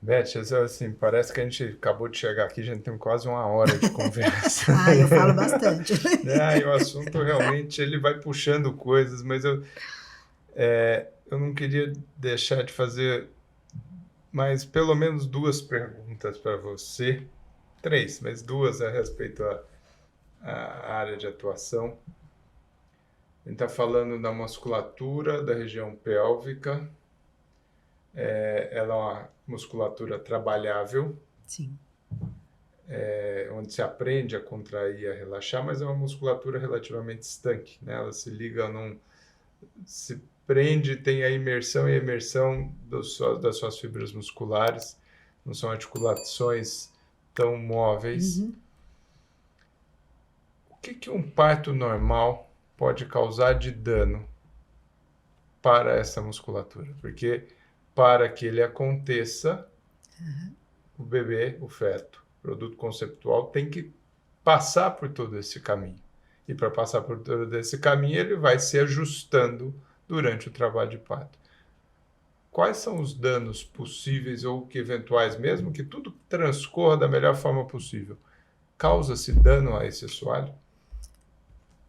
[SPEAKER 1] Beth, assim, parece que a gente acabou de chegar aqui, a gente tem quase uma hora de conversa.
[SPEAKER 2] Eu falo bastante.
[SPEAKER 1] E o assunto realmente, ele vai puxando coisas, mas eu não queria deixar de fazer mais pelo menos 2 perguntas para você. 3, mas 2 a respeito à área de atuação. A gente está falando da musculatura da região pélvica. Ela é uma musculatura trabalhável.
[SPEAKER 2] Sim.
[SPEAKER 1] Onde se aprende a contrair e a relaxar, mas é uma musculatura relativamente estanque, né? Ela se liga se prende, tem a imersão e a emersão das suas fibras musculares, não são articulações tão móveis.
[SPEAKER 2] Uhum.
[SPEAKER 1] O que um parto normal pode causar de dano para essa musculatura? Porque para que ele aconteça, o bebê, o feto, o produto conceptual, tem que passar por todo esse caminho. E para passar por todo esse caminho, ele vai se ajustando durante o trabalho de parto. Quais são os danos possíveis ou que eventuais, mesmo que tudo transcorra da melhor forma possível? Causa-se dano a esse assoalho?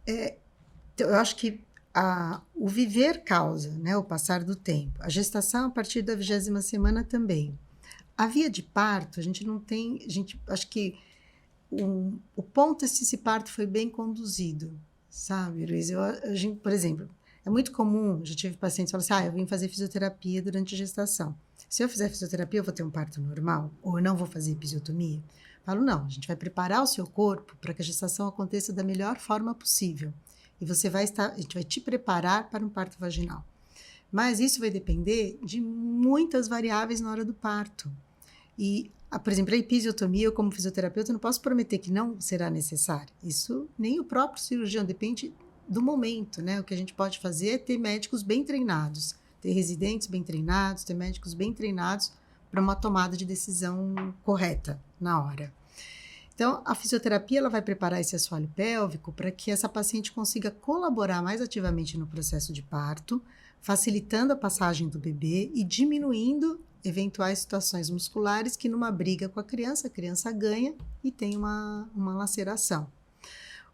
[SPEAKER 2] Eu acho que o viver causa, né, o passar do tempo. A gestação a partir da 20ª semana também. A via de parto, a gente não tem... acho que o ponto é se esse parto foi bem conduzido, sabe, Luiz? Por exemplo, é muito comum, já tive pacientes que falam assim, eu vim fazer fisioterapia durante a gestação. Se eu fizer fisioterapia, eu vou ter um parto normal? Ou eu não vou fazer episiotomia? Falo, não, a gente vai preparar o seu corpo para que a gestação aconteça da melhor forma possível. E a gente vai te preparar para um parto vaginal. Mas isso vai depender de muitas variáveis na hora do parto. E, por exemplo, a episiotomia, eu como fisioterapeuta não posso prometer que não será necessária. Isso nem o próprio cirurgião, depende do momento, né? O que a gente pode fazer é ter médicos bem treinados, ter residentes bem treinados, ter médicos bem treinados para uma tomada de decisão correta na hora. Então, a fisioterapia ela vai preparar esse assoalho pélvico para que essa paciente consiga colaborar mais ativamente no processo de parto, facilitando a passagem do bebê e diminuindo eventuais situações musculares que numa briga com a criança ganha e tem uma laceração.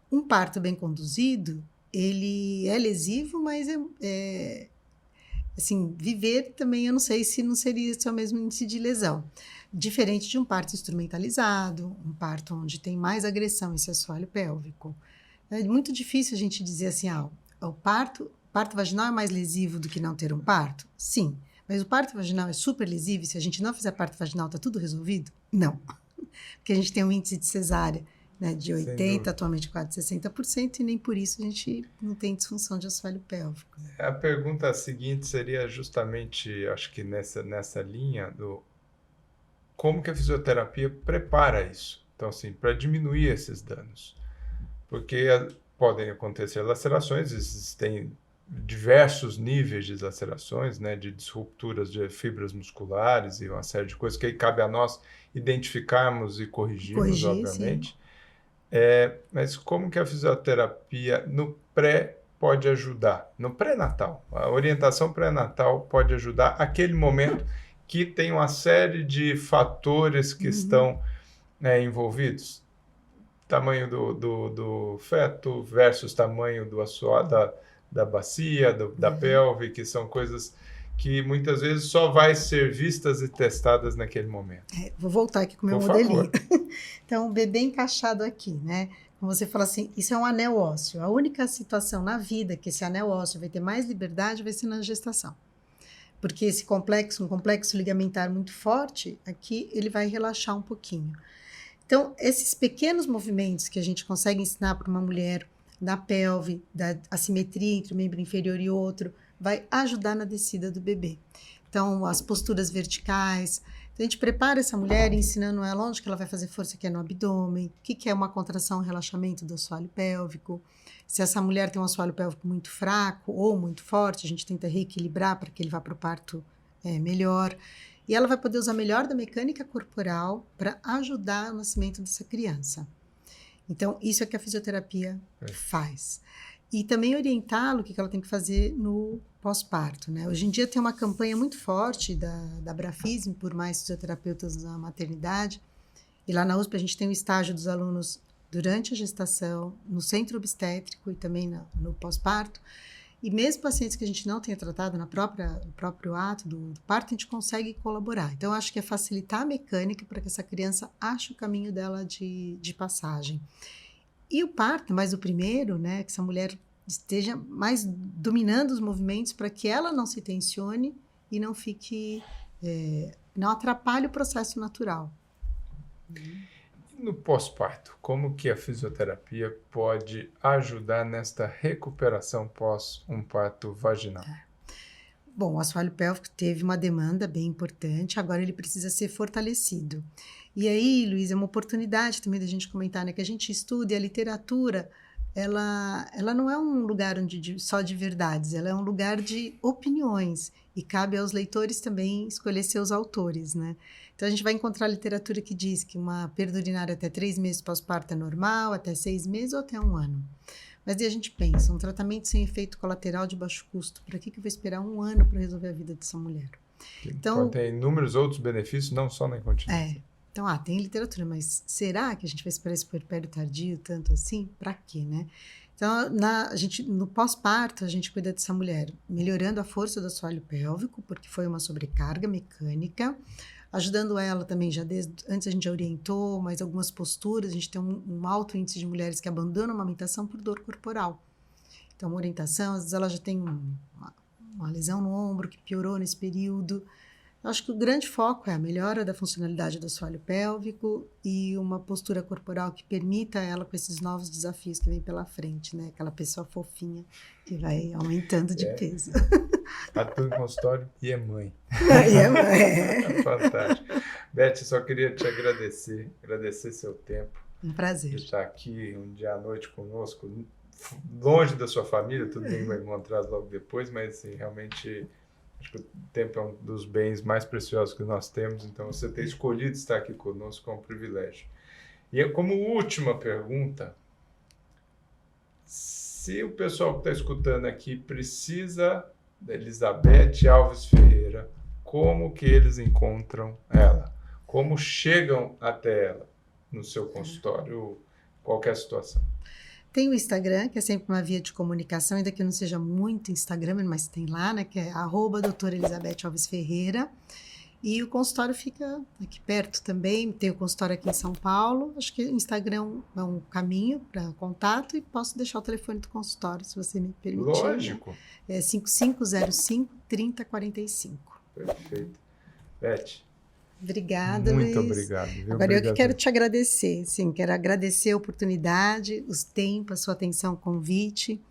[SPEAKER 2] Um parto bem conduzido, ele é lesivo, mas assim, viver também eu não sei se não seria o mesmo índice de lesão. Diferente de um parto instrumentalizado, um parto onde tem mais agressão esse assoalho pélvico. É muito difícil a gente dizer assim, o parto vaginal é mais lesivo do que não ter um parto? Sim. Mas o parto vaginal é super lesivo e se a gente não fizer parto vaginal, está tudo resolvido? Não. Porque a gente tem um índice de cesárea, né, de 80%, atualmente quase 60%, e nem por isso a gente não tem disfunção de assoalho pélvico.
[SPEAKER 1] A pergunta seguinte seria justamente, acho que nessa linha do como que a fisioterapia prepara isso. Então, assim, para diminuir esses danos. Porque podem acontecer lacerações, existem diversos níveis de lacerações, né, de disrupturas de fibras musculares e uma série de coisas que aí cabe a nós identificarmos e corrigirmos, obviamente. Mas como que a fisioterapia no pré pode ajudar? No pré-natal, a orientação pré-natal pode ajudar aquele momento que tem uma série de fatores que estão envolvidos. Tamanho do feto versus tamanho do assoalho, da bacia, da pelve, que são coisas que muitas vezes só vai ser vistas e testadas naquele momento.
[SPEAKER 2] Vou voltar aqui com o meu modelinho. Então, o bebê encaixado aqui, né? Como você fala assim, isso é um anel ósseo. A única situação na vida que esse anel ósseo vai ter mais liberdade vai ser na gestação. Porque esse um complexo ligamentar muito forte, aqui ele vai relaxar um pouquinho. Então, esses pequenos movimentos que a gente consegue ensinar para uma mulher da pelve, da assimetria entre o membro inferior e outro, vai ajudar na descida do bebê. Então, as posturas verticais, Então, a gente prepara essa mulher ensinando ela onde que ela vai fazer força, que é no abdômen, o que é uma contração, um relaxamento do assoalho pélvico. Se essa mulher tem um assoalho pélvico muito fraco ou muito forte, a gente tenta reequilibrar para que ele vá para o parto melhor. E ela vai poder usar melhor da mecânica corporal para ajudar o nascimento dessa criança. Então, isso é que a fisioterapia faz. E também orientá-lo o que ela tem que fazer no pós-parto, né? Hoje em dia tem uma campanha muito forte da Brafism por mais fisioterapeutas na maternidade. E lá na USP a gente tem um estágio dos alunos durante a gestação, no centro obstétrico e também no pós-parto. E mesmo pacientes que a gente não tenha tratado no próprio ato do parto, a gente consegue colaborar. Então, eu acho que é facilitar a mecânica para que essa criança ache o caminho dela de passagem. E o parto, mais o primeiro, né, que essa mulher esteja mais dominando os movimentos para que ela não se tensione e não fique, não atrapalhe o processo natural.
[SPEAKER 1] No pós-parto, como que a fisioterapia pode ajudar nesta recuperação pós um parto vaginal?
[SPEAKER 2] Bom, o assoalho pélvico teve uma demanda bem importante, agora ele precisa ser fortalecido. E aí, Luiz, é uma oportunidade também da gente comentar, né, que a gente estuda e a literatura, ela não é um lugar só de verdades, ela é um lugar de opiniões e cabe aos leitores também escolher seus autores, né? Então, a gente vai encontrar literatura que diz que uma perda urinária até 3 meses pós-parto é normal, até 6 meses ou até 1 ano. Mas daí a gente pensa, um tratamento sem efeito colateral de baixo custo, para que eu vou esperar 1 ano para resolver a vida dessa mulher?
[SPEAKER 1] Então, tem inúmeros outros benefícios, não só na incontinência.
[SPEAKER 2] Então, tem literatura, mas será que a gente vai esperar esse puerpério tardio tanto assim? Para quê, né? Então, no pós-parto, a gente cuida dessa mulher melhorando a força do assoalho pélvico, porque foi uma sobrecarga mecânica, ajudando ela também, antes a gente já orientou, mas algumas posturas, a gente tem um alto índice de mulheres que abandonam a amamentação por dor corporal. Então, uma orientação, às vezes ela já tem uma lesão no ombro que piorou nesse período. Eu acho que o grande foco é a melhora da funcionalidade do assoalho pélvico e uma postura corporal que permita ela com esses novos desafios que vem pela frente, né? Aquela pessoa fofinha que vai aumentando de peso.
[SPEAKER 1] Atua em consultório e é mãe. Fantástico. Beth, só queria te agradecer seu tempo.
[SPEAKER 2] Um prazer.
[SPEAKER 1] De estar aqui um dia à noite conosco, longe da sua família, tudo bem, vai encontrar logo depois, mas assim, realmente acho que o tempo é um dos bens mais preciosos que nós temos, então você ter escolhido estar aqui conosco é um privilégio. E como última pergunta, se o pessoal que está escutando aqui precisa da Elizabeth Alves Ferreira, como que eles encontram ela? Como chegam até ela no seu consultório, qualquer situação?
[SPEAKER 2] Tem o Instagram, que é sempre uma via de comunicação, ainda que não seja muito Instagram, mas tem lá, né, que é @doutora Elizabeth Alves Ferreira. E o consultório fica aqui perto também, tem o consultório aqui em São Paulo. Acho que o Instagram é um caminho para contato e posso deixar o telefone do consultório, se você me permitir.
[SPEAKER 1] Lógico.
[SPEAKER 2] É 5505-3045.
[SPEAKER 1] Perfeito. Beth.
[SPEAKER 2] Obrigada,
[SPEAKER 1] Muito
[SPEAKER 2] Luiz.
[SPEAKER 1] obrigado. Viu?
[SPEAKER 2] Agora
[SPEAKER 1] obrigado.
[SPEAKER 2] Eu que quero te agradecer, sim, quero agradecer a oportunidade, os tempos, a sua atenção, o convite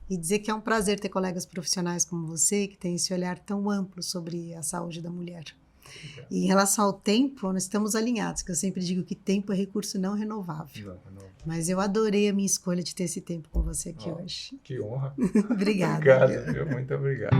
[SPEAKER 2] e dizer que é um prazer ter colegas profissionais como você, que tem esse olhar tão amplo sobre a saúde da mulher. Obrigado. E em relação ao tempo, nós estamos alinhados, que eu sempre digo que tempo é recurso não renovável. Não. Mas eu adorei a minha escolha de ter esse tempo com você aqui hoje.
[SPEAKER 1] Que honra.
[SPEAKER 2] Obrigada.
[SPEAKER 1] Obrigado, viu? Muito obrigado.